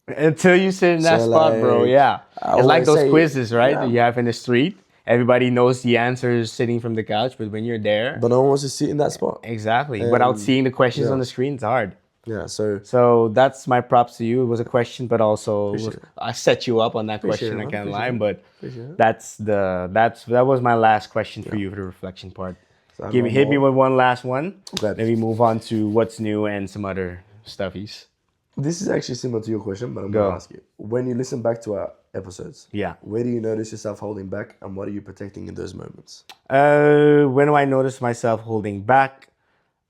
Until you sit in that spot, like, bro, yeah. It's like those quizzes, right, that you have in the street. Everybody knows the answers sitting from the couch, but when you're there... But no one wants to sit in that spot. Exactly. Without seeing the questions on the screen, it's hard. Yeah, so So that's my props to you. It was a question, but also Appreciate it. I set you up on that Appreciate question. it, I man. can't Appreciate lie, it. but appreciate it. that was my last question for you for the reflection part. So I have one Hit me more. with one last one. Okay. Then we move on to what's new and some other stuffies. This is actually similar to your question, but I'm Go. going to ask you. When you listen back to our episodes, Yeah. where do you notice yourself holding back and what are you protecting in those moments? When do I notice myself holding back?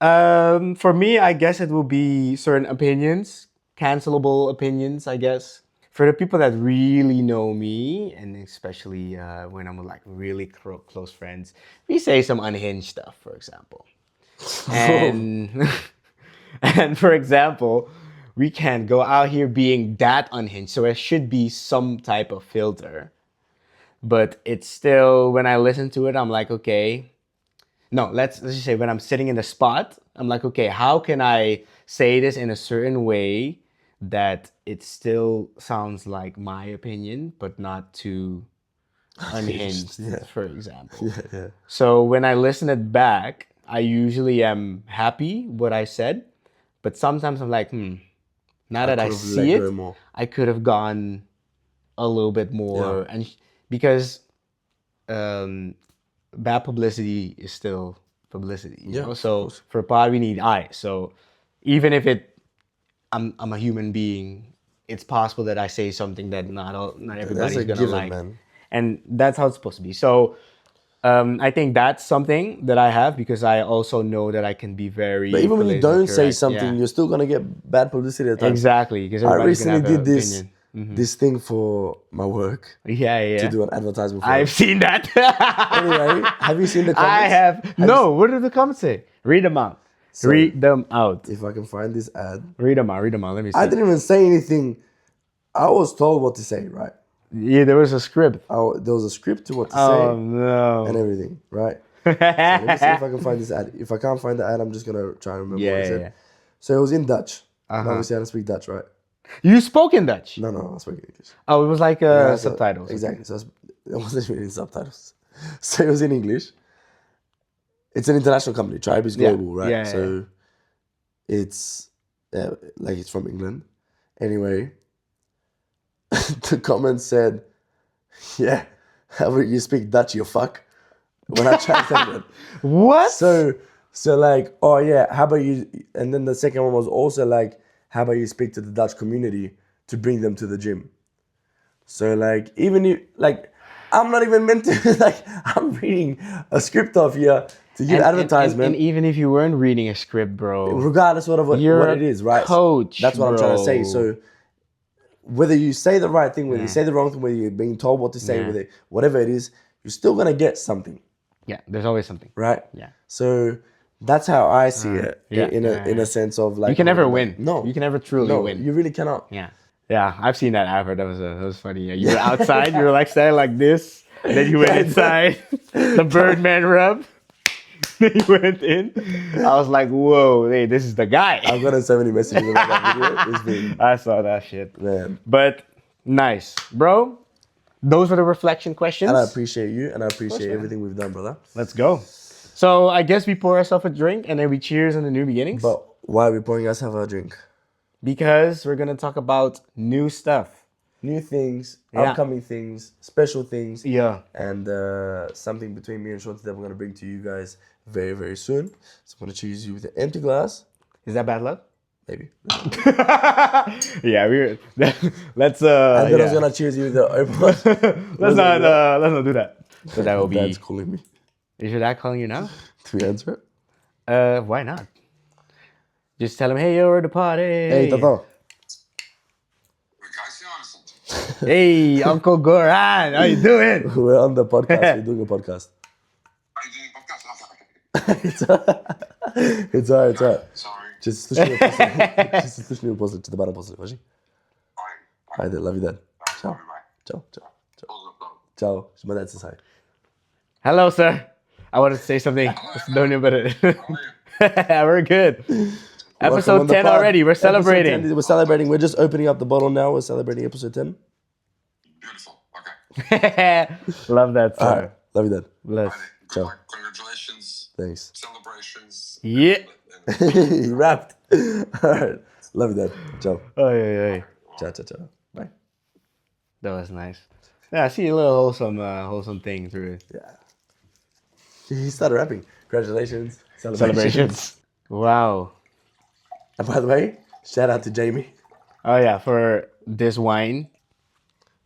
For me, I guess it will be certain opinions, cancelable opinions, I guess. For the people that really know me, and especially when I'm with like really close friends, we say some unhinged stuff, for example. And and for example, we can't go out here being that unhinged. So there should be some type of filter. But it's still when I listen to it, I'm like, okay. No, let's just say when I'm sitting in the spot, I'm like, okay, how can I say this in a certain way that it still sounds like my opinion, but not too unhinged, Yeah. for example. Yeah. So when I listen it back, I usually am happy what I said, but sometimes I'm like, now that I could have see let go it, more. I could have gone a little bit more, and because bad publicity is still publicity, you know. of So course. for pod, we need eyes. So even if I'm a human being, it's possible that I say something that not everybody's a gonna given, like, man. and that's how it's supposed to be. So I think that's something that I have because I also know that I can be very. But even when you politically don't say correct. something, Yeah. you're still going to get bad publicity at times. Exactly, because I everybody's gonna recently have an did this opinion. this thing for my work Yeah. to do an advertisement for I've it. seen that. Anyway, have you seen the comments? I have. No, what do the comments say? Read them out. So, Read them out. If I can find this ad. Read them out. Read them out. Let me see. I didn't even say anything. I was told what to say, right? Yeah, there was a script. There was a script to what to Oh say no. and everything, right? So let me see if I can find this ad. If I can't find the ad, I'm just gonna try and remember what it said. Yeah. So it was in Dutch. And Uh-huh. obviously I don't speak Dutch, right? You spoke in Dutch. No, I speak English. Oh, it was like Yeah, so- subtitles. Exactly. So it wasn't even in subtitles. So it was in English. It's an international company. Tribe is global, right? Yeah, so it's like it's from England. Anyway, the comment said, "Yeah, how about you speak Dutch, you fuck?" When I translated it. What? So like, oh yeah, how about you? And then the second one was also like, how about you speak to the Dutch community to bring them to the gym? So like, even if like, I'm not even meant to like, I'm reading a script off here to give advertisement. And even if you weren't reading a script, bro, regardless of what you're it is, right? coach, That's what I'm trying to say. bro. So whether you say the right thing, whether you say the wrong thing, whether you're being told what to say, whatever it is, you're still gonna get something. Yeah, there's always something. Right? Yeah. So that's how I see it in a sense of like You can never win. No, you can never truly win. You really cannot. Yeah, I've seen that advert. That was funny. You were outside. You were like standing like this. Then you went inside. The Birdman rub. Then you went in. I was like, whoa, hey, this is the guy. I've gotten so many messages about that video. It's been, I saw that shit. man. But nice, bro. Those were the reflection questions. And I appreciate you, and I appreciate everything we've done, brother. Let's go. So I guess we pour ourselves a drink and then we cheers on the new beginnings. But why are we pouring ourselves a drink? Because we're gonna talk about new stuff. New things, upcoming things, special things. Yeah. And something between me and Shorty that we're going to bring to you guys very, very soon. So I'm going to choose you with an empty glass. Is that bad luck? Maybe. Yeah, we're let's and then I was going to cheers you with the open one. let's not do that. So that will be. Dad's calling me. Is your dad calling you now? Do we answer it? Why not? Just tell him, hey, you're at the party. Hey, Tata. Hey, Uncle Goran, how you doing? We're on the podcast. We're doing a podcast. Are you doing a podcast? It's all right. Sorry. Just slušaj mi posle, ćete barem posle, važi? Fine. Ajde, love you, Dad. Ciao. Bye. Ciao. Ciao. My dad says hi. Hello, sir. I wanted to say something. Macedonian, but we're good. Episode 10 already. We're celebrating. Episode 10, we're celebrating. We're just opening up the bottle now. We're celebrating episode 10. Beautiful. Okay. Love that, sir. All right. Love you, Dad. Bless. Good Ciao. luck. Congratulations. Thanks. Celebrations. Yeah. And He rapped. All right. Love you, Dad. Ciao. Oh, yeah. Ciao, ciao, ciao. Bye. That was nice. Yeah, I see a little wholesome thing through it. Yeah. He started rapping. Congratulations. Celebrations. Wow. And by the way, shout out to Jamie. Oh yeah, for this wine.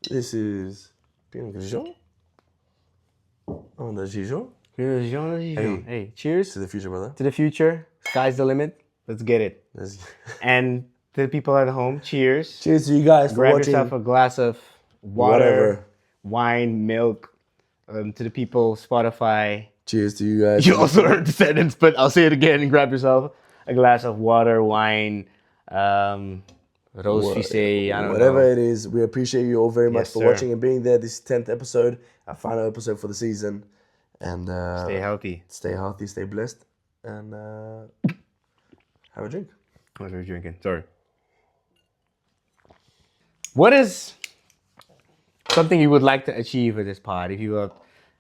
This is Pinot Grigio. On the Gijo. Hey, cheers To the future, brother. to the future. Sky's the limit. Let's get it. And to the people at home, cheers. Cheers to you guys for Grab watching. yourself a glass of water, Whatever. wine, milk. To the people, Spotify. Cheers to you guys. You also heard the sentence, but I'll say it again. Grab yourself a glass of water, wine, rose fusée, I don't Whatever know. it is, we appreciate you all very much Yes, for sir. watching and being there. This 10th episode, our final episode for the season. And Stay healthy. stay healthy, stay blessed, and have a drink. What are we drinking? Sorry. What is something you would like to achieve with this pod? If you would,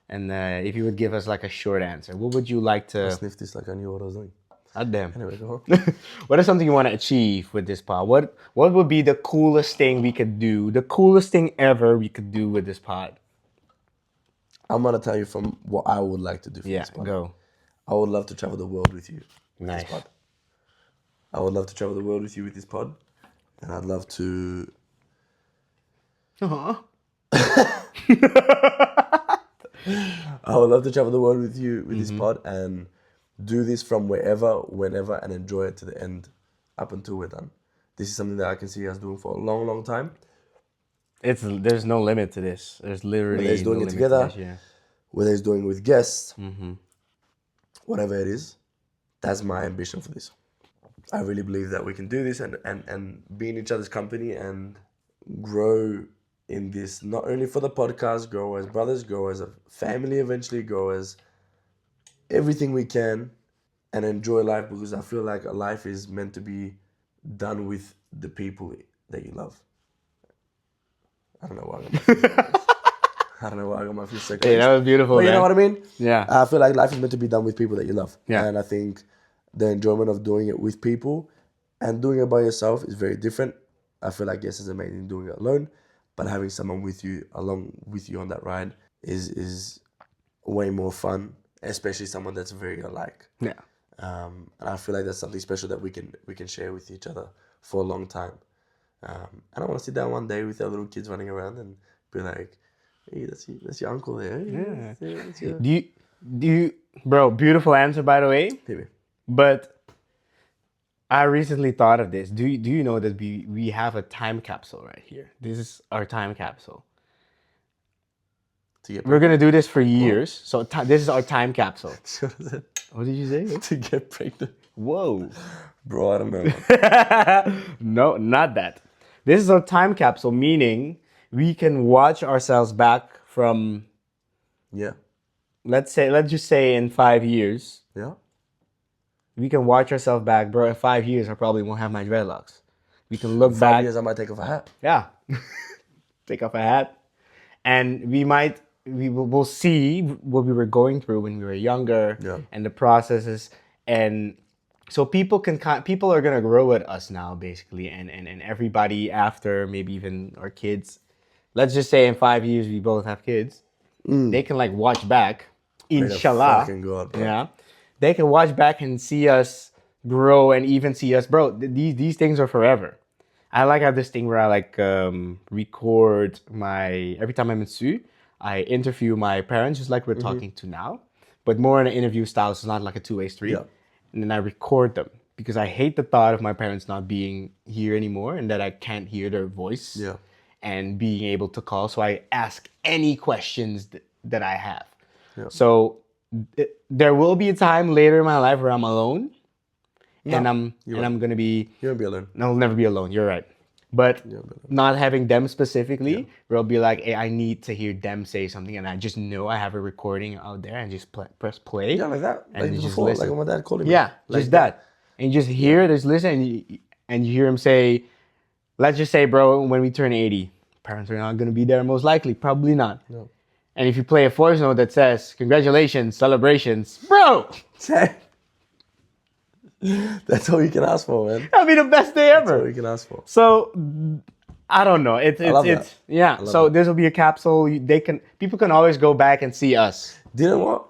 and if you would give us like a short answer, what would you like to? Sniff this like I knew what I was doing. God damn. Anyway, go on. What is something you want to achieve with this pod? What would be the coolest thing we could do? The coolest thing ever we could do with this pod? I'm gonna tell you from what I would like to do for Yeah, this pod. go. I would love to travel the world with you. With Nice. This pod. I would love to travel the world with you with this pod, and I'd love to. Uh-huh. I would love to travel the world with you with this pod and do this from wherever, whenever, and enjoy it to the end, up until we're done. This is something that I can see us doing for a long, long time. There's no limit to this. There's literally Whether it's doing no it limit together, to this, yeah. whether it's doing it with guests, whatever it is, that's my ambition for this. I really believe that we can do this and be in each other's company and grow in this, not only for the podcast, grow as brothers, grow as a family eventually, grow as everything we can, and enjoy life, because I feel like a life is meant to be done with the people that you love. I don't know why I got my feet I don't know why I got my feet so Hey, that was beautiful, But you man. know what I mean? Yeah. I feel like life is meant to be done with people that you love. Yeah. And I think the enjoyment of doing it with people and doing it by yourself is very different. I feel like, yes, it's amazing doing it alone, but having someone with you, along with you on that ride is way more fun, especially someone that's very alike. Yeah. And I feel like that's something special that we can share with each other for a long time. And I want to sit down one day with our little kids running around and be like, hey, that's your uncle there. Yeah. That's your... Do you, bro? Beautiful answer, by the way. Maybe. But I recently thought of this. Do you know that we have a time capsule right here? This is our time capsule. To get We're gonna do this for years. So this is our time capsule. pregnant. What did you say? To get pregnant. Whoa. Bro, I don't know. No, not that. This is our time capsule, meaning we can watch ourselves back from, Yeah. let's just say in 5 years. Yeah. We can watch ourselves back, bro. In 5 years, I probably won't have my dreadlocks. We can look 5 back. years, I might take off a hat. Yeah. Take off a hat. And we'll see what we were going through when we were younger, Yeah. and the processes. And so people are going to grow with us now, basically. And everybody after, maybe even our kids. Let's just say in 5 years, we both have kids. They can like watch back. Pray to Inshallah. fucking God, bro. Yeah. They can watch back and see us grow, and even see us, bro. These things are forever. I like have this thing where I like record every time I'm in Su, I interview my parents just like we're talking to now, but more in an interview style, so it's not like a two-way street. Yeah. And then I record them because I hate the thought of my parents not being here anymore and that I can't hear their voice. Yeah. And being able to call, so I ask any questions that I have. Yeah. So there will be a time later in my life where I'm alone, and I'm gonna be. You won't be alone. I'll never be alone. You're right, but not having them specifically, where I'll be like, hey, I need to hear them say something, and I just know I have a recording out there, and just press play. Yeah, like that. And Like you just before, listen. like when my dad called me. Yeah, Like just that. And you just hear, just listen, and you hear him say, let's just say, bro, when we turn 80, parents are not going to be there most likely. Probably not. No. And if you play a voice note that says, congratulations, celebrations, bro, That's all you can ask for, man. That'll be the best day That's all ever. you can ask for. So I don't know. It's love that. yeah. love So that. this will be a capsule. People can always go back and see us. Do you know what?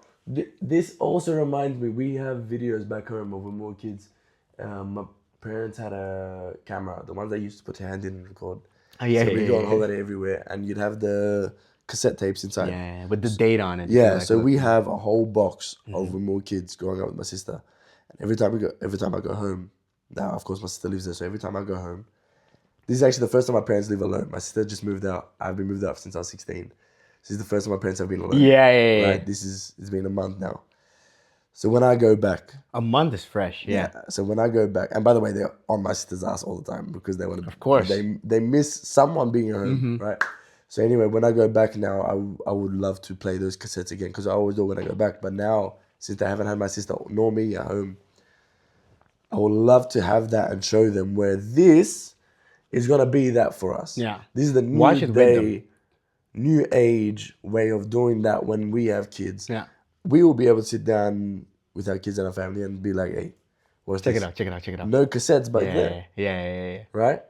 This also reminds me. We have videos back home of when we were kids. My parents had a camera, the ones that used to put your hand in and record. Oh, yeah, So yeah, we go on yeah. holiday everywhere, and you'd have the cassette tapes inside. Yeah, with the date on it. Yeah, Like, so look. we have a whole box of when we were kids growing up with my sister. And every time I go home, now of course my sister lives there, so every time I go home, this is actually the first time my parents live alone. My sister just moved out. I've been moved out since I was 16. This is the first time my parents have been alone. Yeah. Right? It's been a month now. So when I go back, A month is fresh. Yeah. so when I go back, and by the way, they're on my sister's ass all the time because they want to. Of course. They miss someone being at home, right? So anyway, when I go back now, I would love to play those cassettes again because I always do when I go back. But now, since I haven't had my sister nor me at home, I would love to have that and show them where this is gonna be that for us. Yeah. This is the new Watch it with day, new age way of doing that when we have kids. Yeah. We will be able to sit down with our kids and our family and be like, hey, what's Check this? it out. No cassettes back there, Yeah. right?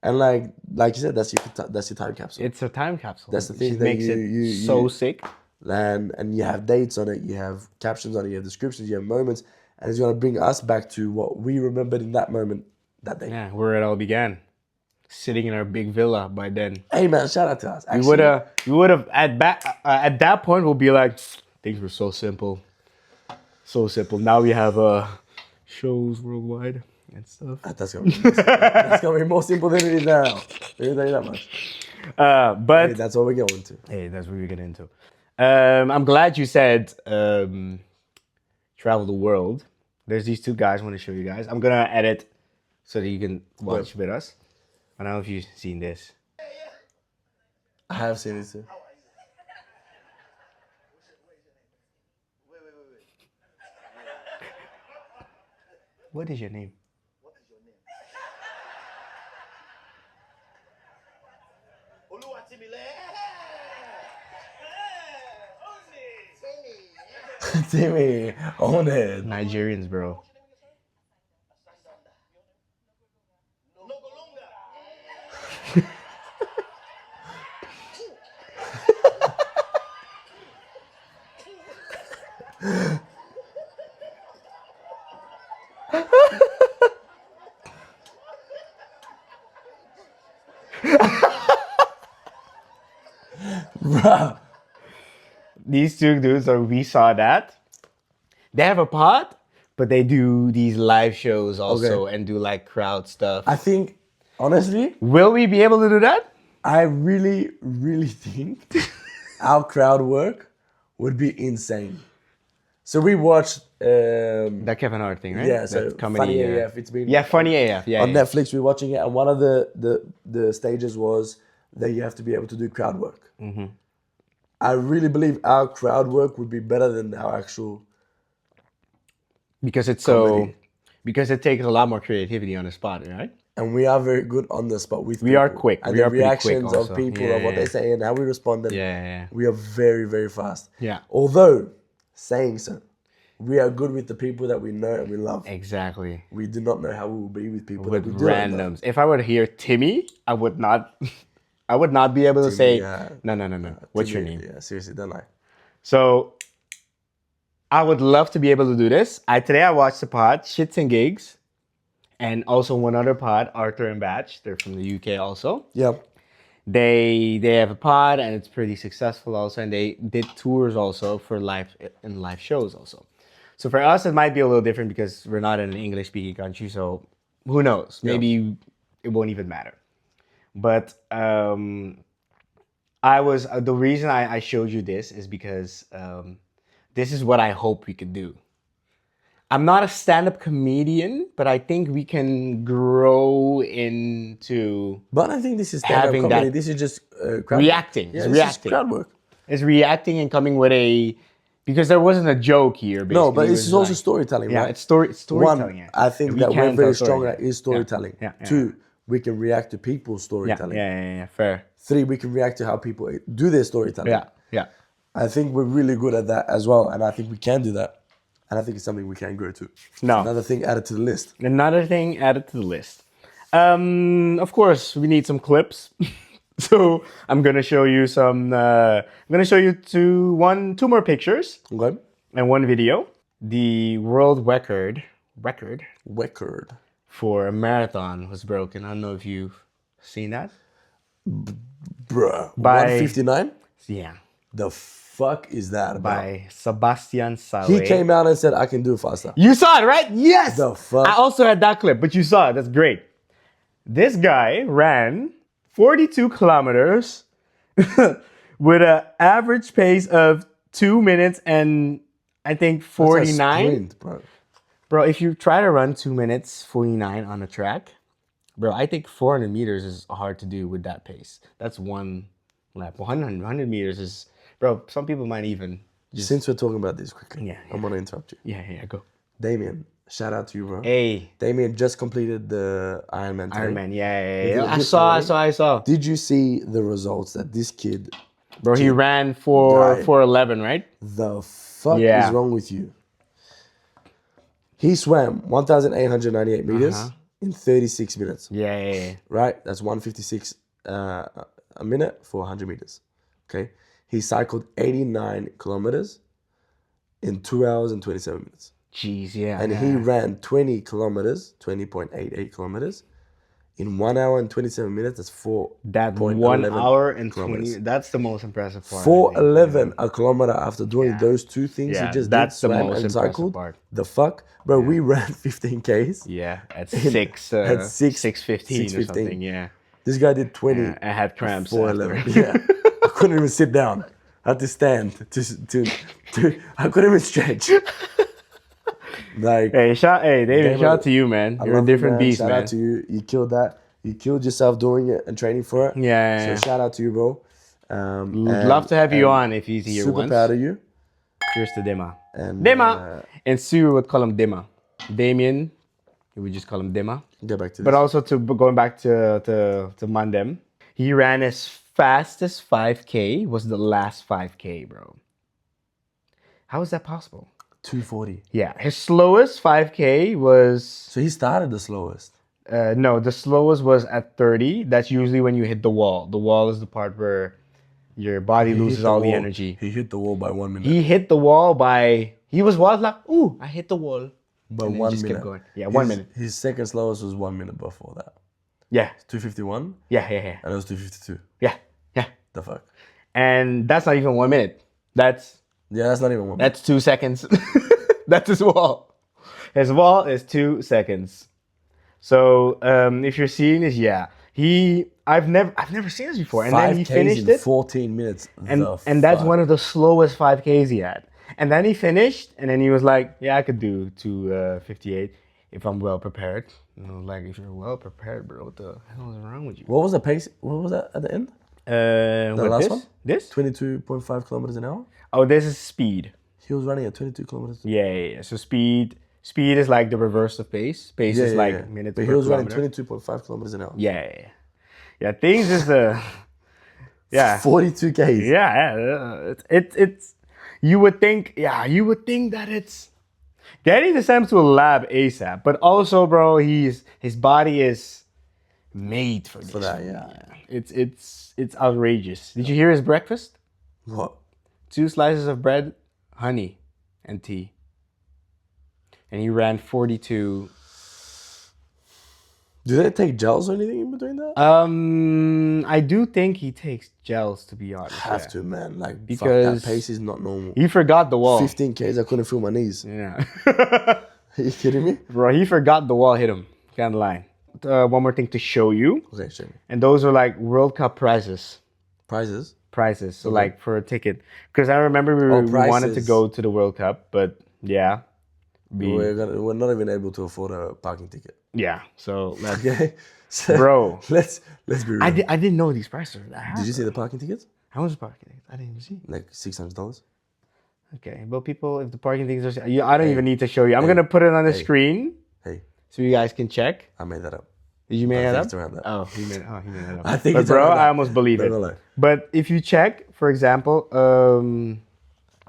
And like you said, that's your time capsule. It's a time capsule. That's the It thing just that makes it so sick. And you have dates on it, you have captions on it, you have descriptions, you have moments, and it's gonna bring us back to what we remembered in that moment that day. Yeah, where it all began. Sitting in our big villa by then. Hey man, shout out to us. We would have at that point we'll be like, things were so simple. So simple. Now we have shows worldwide and stuff. That's gonna be more simple than it is now. Let me tell you that much. But Hey, that's what we're going to. hey, that's what we get into. I'm glad you said travel the world. There's these two guys I want to show you guys. I'm gonna edit so that you can watch with us. I don't know if you've seen this. I have seen it too. What is your name? Timmy, own it. Nigerians, bro. Bruh. These two dudes, we saw that. They have a pod, but they do these live shows also and do like crowd stuff. I think, honestly, Will we be able to do that? I really, really think our crowd work would be insane. So we watched, That Kevin Hart thing, right? yeah, so That comedy, Funny AF. It's been Funny AF. Yeah, on yeah. Netflix. We're watching it, and one of the stages was that you have to be able to do crowd work. Mm-hmm. I really believe our crowd work would be better than our actual. Because it's Comedy. because it takes a lot more creativity on the spot, right? And we are very good on the spot with. We are people. quick. And We the are pretty quick reactions of also. people Yeah, of what yeah. they say and how we respond. And Yeah. we are very, very fast. Yeah. Although saying so, we are good with the people that we know and we love. Exactly. We do not know how we will be with people With that we do not know. randoms. If I were to hear Timmy, I would not be able to say yeah. no. What's your Timmy, name? Yeah, seriously, don't lie. So I would love to be able to do this. Today I watched the pod, Shits and Gigs, and also one other pod, Arthur and Batch. They're from the UK also. Yeah. They have a pod and it's pretty successful also, and they did tours also for live shows also. So for us it might be a little different because we're not in an English speaking country, so who knows? Maybe it won't even matter. But the reason I showed you this is because this is what I hope we could do. I'm not a stand-up comedian, but I think we can grow into But I think this is stand-up Having comedy. that- This is just crowd reacting. Work. Yeah, It's this reacting. is crowd work. It's reacting and coming with because there wasn't a joke here. No, but basically. It this was is also like- storytelling, Yeah, right? it's storytelling. One, yeah. I think We that we're can very tell strong story. at is storytelling. Yeah. Two, we can react to people's storytelling. Yeah. Fair. Three, we can react to how people do their storytelling. Yeah. I think we're really good at that as well, and I think we can do that. And I think it's something we can grow to. No. Another thing added to the list. Another thing added to the list. Of course, we need some clips. So I'm gonna show you some. I'm gonna show you two more pictures Okay. and one video. The world record for a marathon was broken. I don't know if you've seen that. Bruh. By- 159? Yeah, The fuck is that about? by Sebastian Saleh. He came out and said, I can do it faster. You saw it, right? Yes. The fuck? I also had that clip, but you saw it. That's great. This guy ran 42 kilometers with an average pace of 2 minutes and I think That's a 49. sprint, bro. Bro, if you try to run 2 minutes 49 on a track, bro, I think 400 meters is hard to do with that pace. That's one lap. 100 meters is, bro, some people might even just, Since we're talking about this quickly, Yeah, I'm going to interrupt you. yeah, go. Damien, shout out to you, bro. Hey, Damien just completed the Ironman today. Iron Man, yeah. did a I good saw. Did you see the results that this kid, Bro, he ran for Died. 4:11, right? the fuck Yeah. is wrong with you? He swam 1,898 meters in 36 minutes, Yeah. right? That's 156 a minute for 100 meters, okay? He cycled 89 kilometers in 2 hours and 27 minutes. Jeez, yeah. And he ran 20 kilometers, 20.88 kilometers, in 1 hour and 27 minutes. That's 4. That 1 0.11 hour and kilometers. 20. That's the most impressive part. I think. 4:11 a kilometer after doing Yeah. those two things Yeah, he just that's did, the swam most and impressive cycled. part. The fuck? Bro, we ran 15 Ks. Yeah, at 6, at 6:15 or 6:15. something. Yeah. This guy did 20. Yeah, I had cramps. 4:11. after. Yeah. I couldn't even sit down. I had to stand to I couldn't even stretch. Like, Hey, David, David, shout out to you, man. I You're a love you, different man. beast, Shout man. out to you. You killed that. You killed yourself doing it and training for it. Yeah. So shout out to you, bro. Love to have you on if he's here Super once. proud of you. Cheers to Dima. And Dima! And Sue would call him Dima. Damien, we would just call him Dima. Get back to this. But also going back to Mandem, he ran as fast as 5K was the last 5K, bro. How is that possible? 240. Yeah, his slowest 5K was So he started the slowest. no, the slowest was at 30. That's usually when you hit the wall. The wall is the part where your body He hit loses all the wall. energy. He hit the wall by 1 minute. He hit the wall he was like, ooh, I hit the wall. by And then 1 just minute. kept going. Yeah, 1 minute. His second slowest was 1 minute before that. Yeah, 251 yeah. and it was 252. Yeah. The fuck? And that's not even 1 minute. That's Yeah, that's not even 1 minute. 2 seconds. That's his wall. His wall is 2 seconds. So if you're seeing this, yeah, I've never seen this before. And then he 5Ks finished in it, 14 minutes. and that's one of the slowest 5Ks he had. And then he finished, and then he was like, "Yeah, I could do 2:58 if I'm well prepared." And I was like, "If you're well prepared, bro, what the hell is wrong with you?" What was the pace? What was that at the end? The last this? one? This? 22.5 kilometers an hour? Oh, this is speed. He was running at 22 kilometers. Yeah. So speed is like the reverse of pace. Pace is like minutes But per he was running kilometer. 22.5 kilometers an hour. Yeah. Things is yeah. 42 Ks. Yeah. It's you would think that it's getting the Sams to a lab ASAP, but also, bro, his body is made for this. For that, yeah. It's outrageous. Did you hear his breakfast? What? 2 slices of bread, honey, and tea. And he ran 42. Do they take gels or anything in between that? I do think he takes gels, to be honest. Have yeah. to, man. Like, Because fuck, that pace is not normal. He forgot the wall. 15 Ks, I couldn't feel my knees. Yeah. Are you kidding me? Bro, he forgot the wall hit him. Can't lie. One more thing to show you. Okay, show me. And those are like World Cup prizes. Prizes? So like for a ticket. Because I remember we wanted to prices. go to the World Cup, but yeah. We're not even able to afford a parking ticket. Yeah. So Okay? So, bro. let's be real. I didn't know these prices were that high. Did you see the parking tickets? How much is parking tickets? I didn't even see. Like $600. Okay, but people, if the parking tickets are, I don't even need to show you. I'm gonna put it on the screen Hey, so you guys can check. I made that up. Did you make I that think up? it's around that. Oh, he made it up. I think But it's bro, around that. I almost believe Not it. gonna lie. But if you check, for example,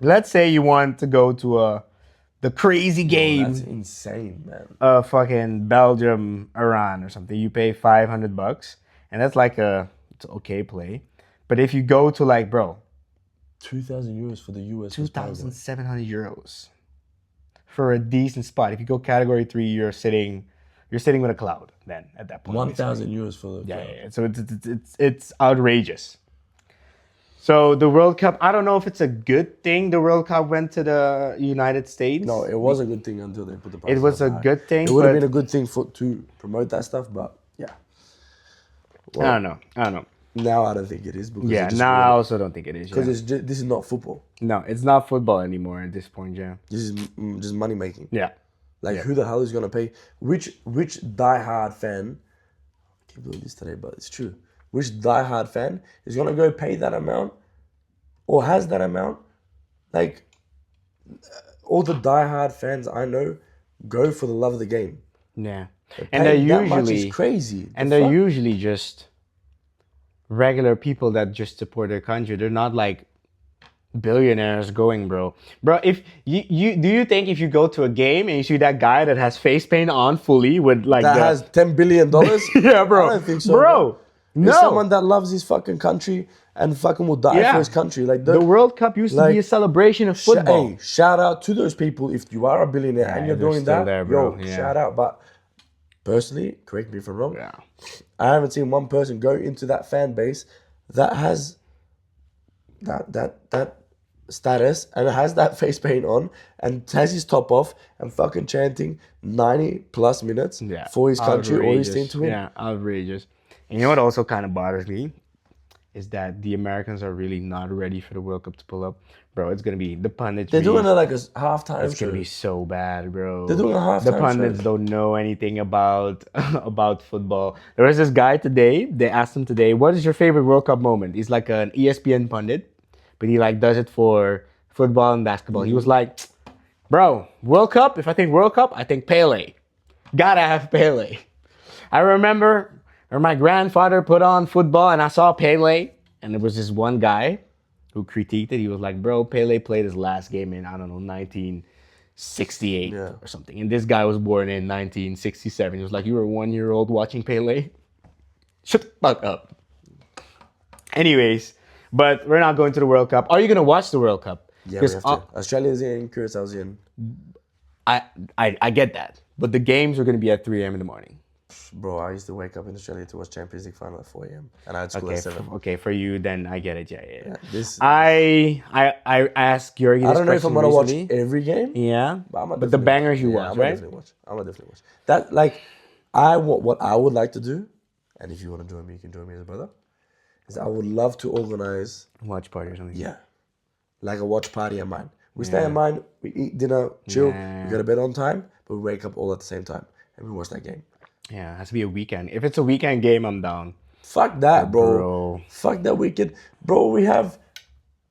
let's say you want to go to the crazy game. That's insane, man. Fucking Belgium, Iran or something. You pay $500, and that's like it's okay play. But if you go to like, bro, 2,000 euros for the US. 2,700 euros for a decent spot. If you go category 3, you're sitting with a cloud. Then at that point, 1,000 euros for the. yeah. So it's outrageous. So the World Cup, I don't know if it's a good thing the World Cup went to the United States. No, it was a good thing until they put the price. It was a high. good thing. It would have but been a good thing to promote that stuff, but yeah. Well, I don't know. Now I don't think it is because Yeah, now I also don't think it is. because Yeah. this is not football. No, it's not football anymore at this point, yeah. This is just money making. Yeah. Like who the hell is gonna pay? Which diehard fan? I keep doing this today, but it's true. Which diehard fan is gonna go pay that amount, or has that amount? Like all the diehard fans I know go for the love of the game. Yeah. They And pay they're that much usually is crazy. and they're usually just regular people that just support their country. They're not like billionaires going, bro. Bro, if you do you think if you go to a game and you see that guy that has face paint on fully with like that has $10 billion. yeah, bro. I don't think so, bro. There's No. someone that loves his fucking country and fucking will die Yeah. for his country. Like The World Cup used to be a like, celebration of football. Hey, shout out to those people. If you are a billionaire and you're they're doing still that, there, bro. yo, Yeah. shout out. But personally, correct me if I'm wrong. Yeah. I haven't seen one person go into that fan base that has that status and has that face paint on and has his top off and fucking chanting 90 plus minutes Yeah. for his country or his team to win. Yeah, outrageous. And you know what also kind of bothers me? Is that the Americans are really not ready for the World Cup to pull up. Bro, it's going to be the pundits. They're doing it like a halftime It's show. going to be so bad, bro. They're doing a halftime The pundits show. don't know anything about about football. There was this guy today. They asked him today, what is your favorite World Cup moment? He's like an ESPN pundit, but he like does it for football and basketball. He was like, bro, World Cup, if I think World Cup, I think Pele. Gotta have Pele. I remember when my grandfather put on football and I saw Pele, and there was this one guy who critiqued it. He was like, bro, Pele played his last game in, I don't know, 1968 or something. And this guy was born in 1967. He was like, you were a 1-year-old watching Pele? Shut the fuck up. Anyways, but we're not going to the World Cup. Are you going to watch the World Cup? Yeah, we have to. Australia's in, Curacau's in. I get that. But the games are going to be at 3 a.m. in the morning. Bro, I used to wake up in Australia to watch Champions League final at 4 a.m. and I had school at 7. Okay, for you, then I get it. Yeah. This, I asked Georgi this I don't know if I'm gonna watch recently. every game. Yeah, But but the bangers you watch, I'm gonna right? definitely watch. I'm gonna definitely watch. That like, what I would like to do, and if you want to join me, you can join me as a brother. Is I would love to organize, Watch party or something. like a watch party at mine. We stay at mine, we eat dinner, chill. Yeah. We go to bed on time, but we wake up all at the same time and we watch that game. Yeah, it has to be a weekend. If it's a weekend game, I'm down. Fuck that, bro. Bro. Fuck that weekend. Bro, we have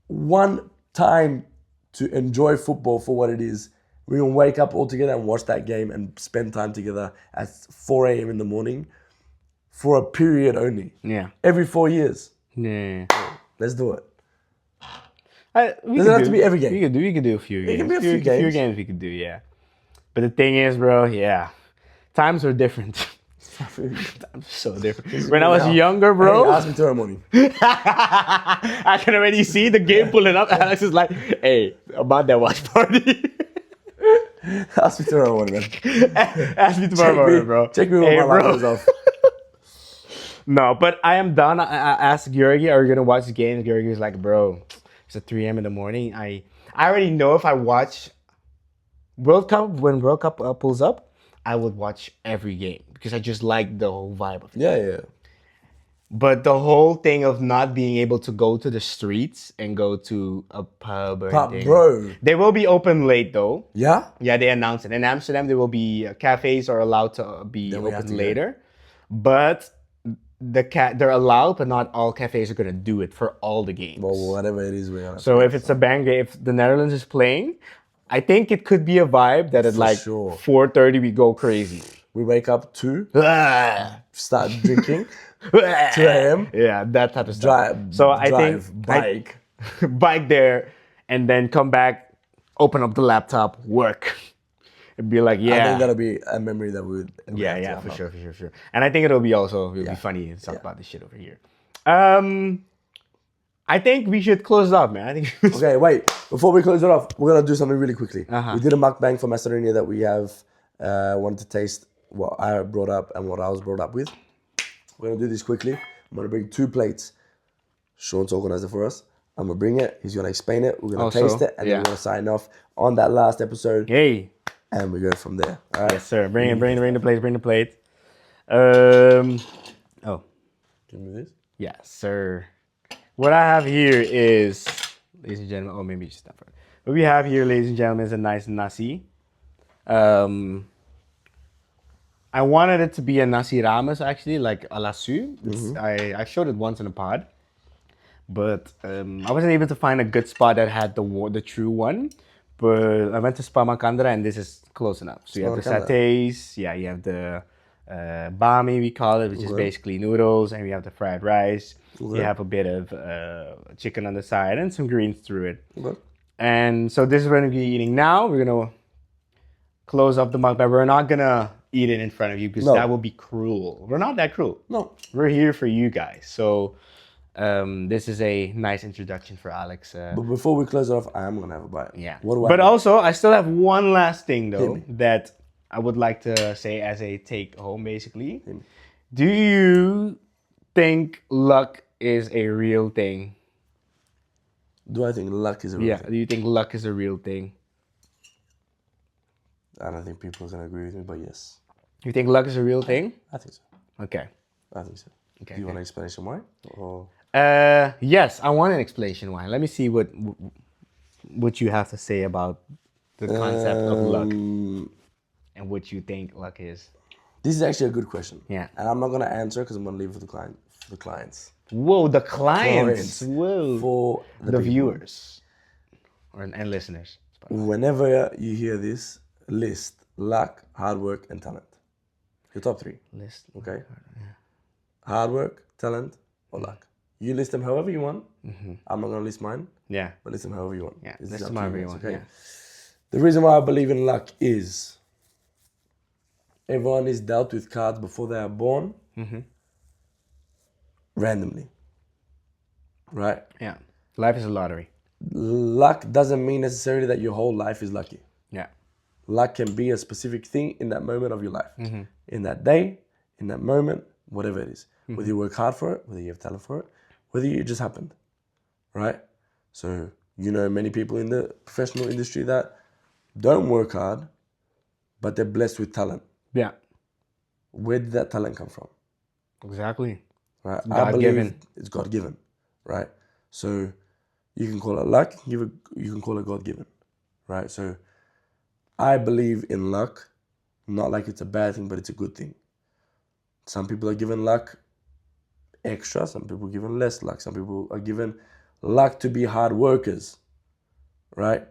one time to enjoy football for what it is. We can wake up all together and watch that game and spend time together at 4 a.m. in the morning for a period only. Yeah. Every 4 years. Yeah. Let's do it. We Doesn't could have do- to be every game. We could do a few games. can be a few games. Few games we could do, yeah. But the thing is, bro, yeah. Times are different. Times are so different. When I was younger, bro. Hey, ask me tomorrow morning. I can already see the game pulling up. Alex is like, hey, about that watch party. Ask me tomorrow morning, man. Ask me tomorrow morning, bro. Check me when Hey, my bro. light goes off. No, but I am done. I asked Georgi, are you going to watch the game? Georgi was like, bro, it's at 3 a.m. in the morning. I already know if I watch World Cup, when World Cup pulls up, I would watch every game because I just like the whole vibe of it. Yeah. But the whole thing of not being able to go to the streets and go to a pub or anything. Bro. They will be open late though. Yeah? Yeah, they announced it. In Amsterdam, there will be cafes are allowed to be Then we have open to go. later. But they're allowed, but not all cafes are going to do it for all the games. Well, whatever it is, we're gonna. So if it's a bang game, if the Netherlands is playing, I think it could be a vibe that at like sure. 4:30 we go crazy. We wake up 2, Ah. start drinking, 2 a.m. Yeah, that type of stuff. Drive. So I think bike. bike there, and then come back open up the laptop, work. It'd be like, I yeah. think that'll be a memory that we would. Yeah, for sure. And I think it'll be funny to talk about this shit over here. I think we should close it off, man. I think. Okay, wait. Before we close it off, we're gonna do something really quickly. Uh-huh. We did a mukbang for Macedonia that we have wanted to taste what I brought up and what I was brought up with. We're gonna do this quickly. I'm gonna bring 2 plates. Sean's organized it for us. I'm gonna bring it. He's gonna explain it. We're gonna taste it, and then we're gonna sign off on that last episode. Hey. And we go from there. All right. Yes, sir. Bring the plate. Oh. Give me this. Yes, sir. What I have here is, ladies and gentlemen, maybe just not. What we have here, ladies and gentlemen, is a nice nasi. I wanted it to be a nasi rames, actually, like a la su. I showed it once in a pod, but I wasn't able to find a good spot that had the true one. But I went to Spa Makandra, and this is close enough. So you have the satays, you have the bami, we call it, which is basically noodles, and we have the fried rice. You have a bit of chicken on the side and some greens through it. And so this is what we're going to be eating now. We're going to close up the mukbang. We're not going to eat it in front of you because that would be cruel. We're not that cruel. No. We're here for you guys. So this is a nice introduction for Alex. But before we close it off, I am gonna have a bite. Yeah. What do I? But also, I still have one last thing though that I would like to say as a take home. Basically, do you think luck is a real thing? Do I think luck is a real thing? Do you think luck is a real thing? I don't think people are gonna agree with me, but yes. You think luck is a real thing? I think so. Okay. I think so. Okay. Do you want an explanation why? Or yes, I want an explanation why. Let me see what you have to say about the concept of luck and what you think luck is. This is actually a good question. Yeah. And I'm not gonna answer because I'm gonna leave it for the clients. Whoa, the clients. Whoa. For the viewers and listeners. Whenever you hear this, list luck, hard work, and talent. Your top 3. List. Okay. Hard work, talent, or luck. You list them however you want. I'm not gonna list mine. Yeah. But list them however you want. Yeah. This List is up them to however you you guys, want. okay? Yeah. The reason why I believe in luck is everyone is dealt with cards before they are born. Randomly. Right? Yeah. Life is a lottery. Luck doesn't mean necessarily that your whole life is lucky. Yeah. Luck can be a specific thing in that moment of your life. In that day, in that moment, whatever it is. Whether you work hard for it, whether you have talent for it, whether it just happened. Right? So, you know many people in the professional industry that don't work hard, but they're blessed with talent. Yeah. Where did that talent come from? Exactly. Right? God I believe given. it's God given. Right? So you can call it luck, you can call it God given. Right? So I believe in luck, not like it's a bad thing, but it's a good thing. Some people are given luck extra, some people are given less luck, some people are given luck to be hard workers. Right?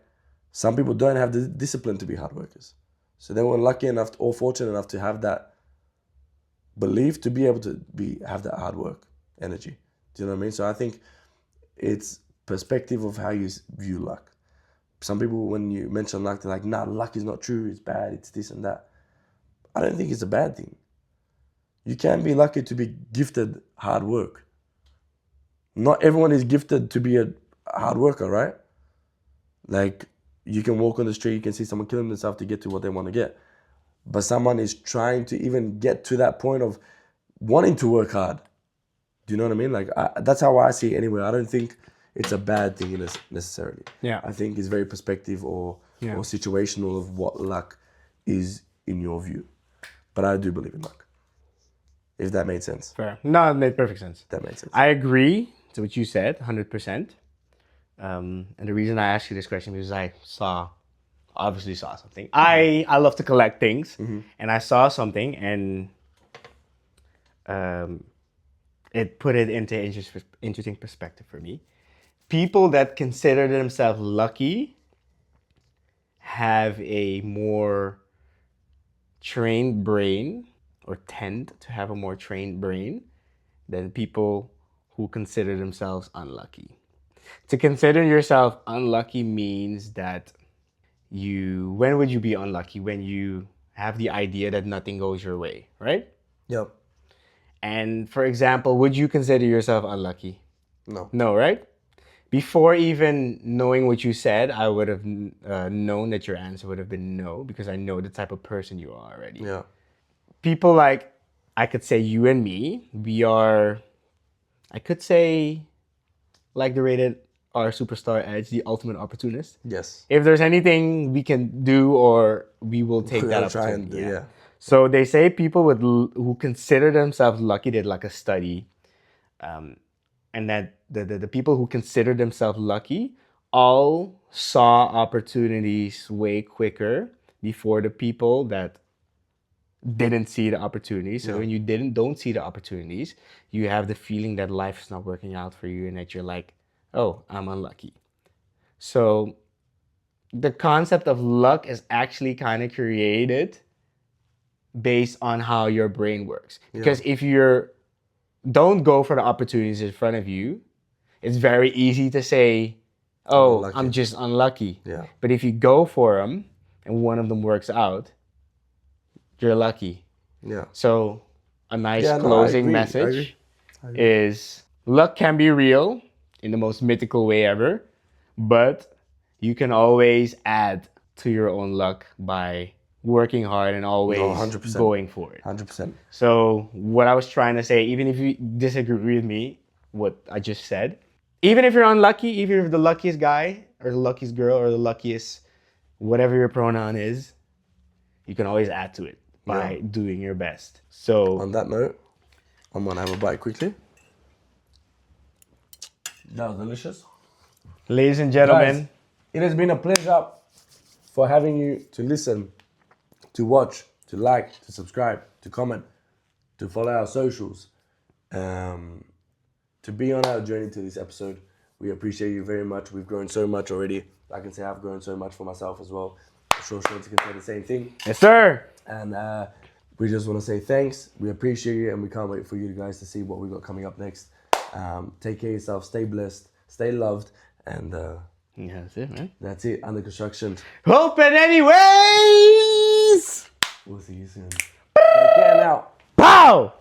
Some people don't have the discipline to be hard workers. So they were lucky enough or fortunate enough to have that belief to be able to have that hard work energy. Do you know what I mean? So I think it's perspective of how you view luck. Some people, when you mention luck, they're like, nah, luck is not true, it's bad, it's this and that. I don't think it's a bad thing. You can be lucky to be gifted hard work. Not everyone is gifted to be a hard worker, right? Like, you can walk on the street, you can see someone killing themselves to get to what they want to get. But someone is trying to even get to that point of wanting to work hard. Do you know what I mean? Like, that's how I see it anyway. I don't think it's a bad thing necessarily. Yeah. I think it's very perspective or situational of what luck is in your view. But I do believe in luck. If that made sense. Fair. No, it made perfect sense. That made sense. I agree to what you said, 100%. And the reason I asked you this question is I obviously saw something. I love to collect things, and I saw something, and it put it into interesting perspective for me. People that consider themselves lucky have a more trained brain, or tend to have a more trained brain than people who consider themselves unlucky. To consider yourself unlucky means that when would you be unlucky? When you have the idea that nothing goes your way, right? Yep. And for example, would you consider yourself unlucky? No. No, right? Before even knowing what you said, I would have known that your answer would have been no, because I know the type of person you are already. Yeah. People like, I could say you and me, we are, I could say, like the rated R Superstar Edge, the ultimate opportunist. Yes. If there's anything we can do, or we will take that We'll try and opportunity. do, yeah. So they say people who consider themselves lucky, did like a study, and that the people who consider themselves lucky all saw opportunities way quicker before the people that didn't see the opportunities. So when you don't see the opportunities, you have the feeling that life is not working out for you, and that you're like, oh, I'm unlucky. So the concept of luck is actually kind of created based on how your brain works. Because if you're don't go for the opportunities in front of you, it's very easy to say, oh, I'm just unlucky. Yeah. But if you go for them and one of them works out, you're lucky. Yeah. So a nice Yeah, no, I closing agree. message is luck can be real in the most mythical way ever, but you can always add to your own luck by working hard and always 100%. going for it. 100%. So what I was trying to say, even if you disagree with me, what I just said, even if you're unlucky, even if you're the luckiest guy or the luckiest girl or the luckiest whatever your pronoun is, you can always add to it by doing your best. So on that note, I'm gonna have a bite quickly. That was delicious. ladies and gentlemen, Guys, it has been a pleasure for having you to listen, to watch, to like, to subscribe, to comment, to follow our socials, to be on our journey to this episode. We appreciate you very much. We've grown so much already. I can say I've grown so much for myself as well. I'm sure Shorty can say the same thing. yes sir. And we just want to say thanks. We appreciate you, and we can't wait for you guys to see what we got coming up next. Take care of yourself. Stay blessed. Stay loved. And Yeah, that's it, man. that's it. Under construction. Hoping anyways. We'll see you soon. Take care now. Pow!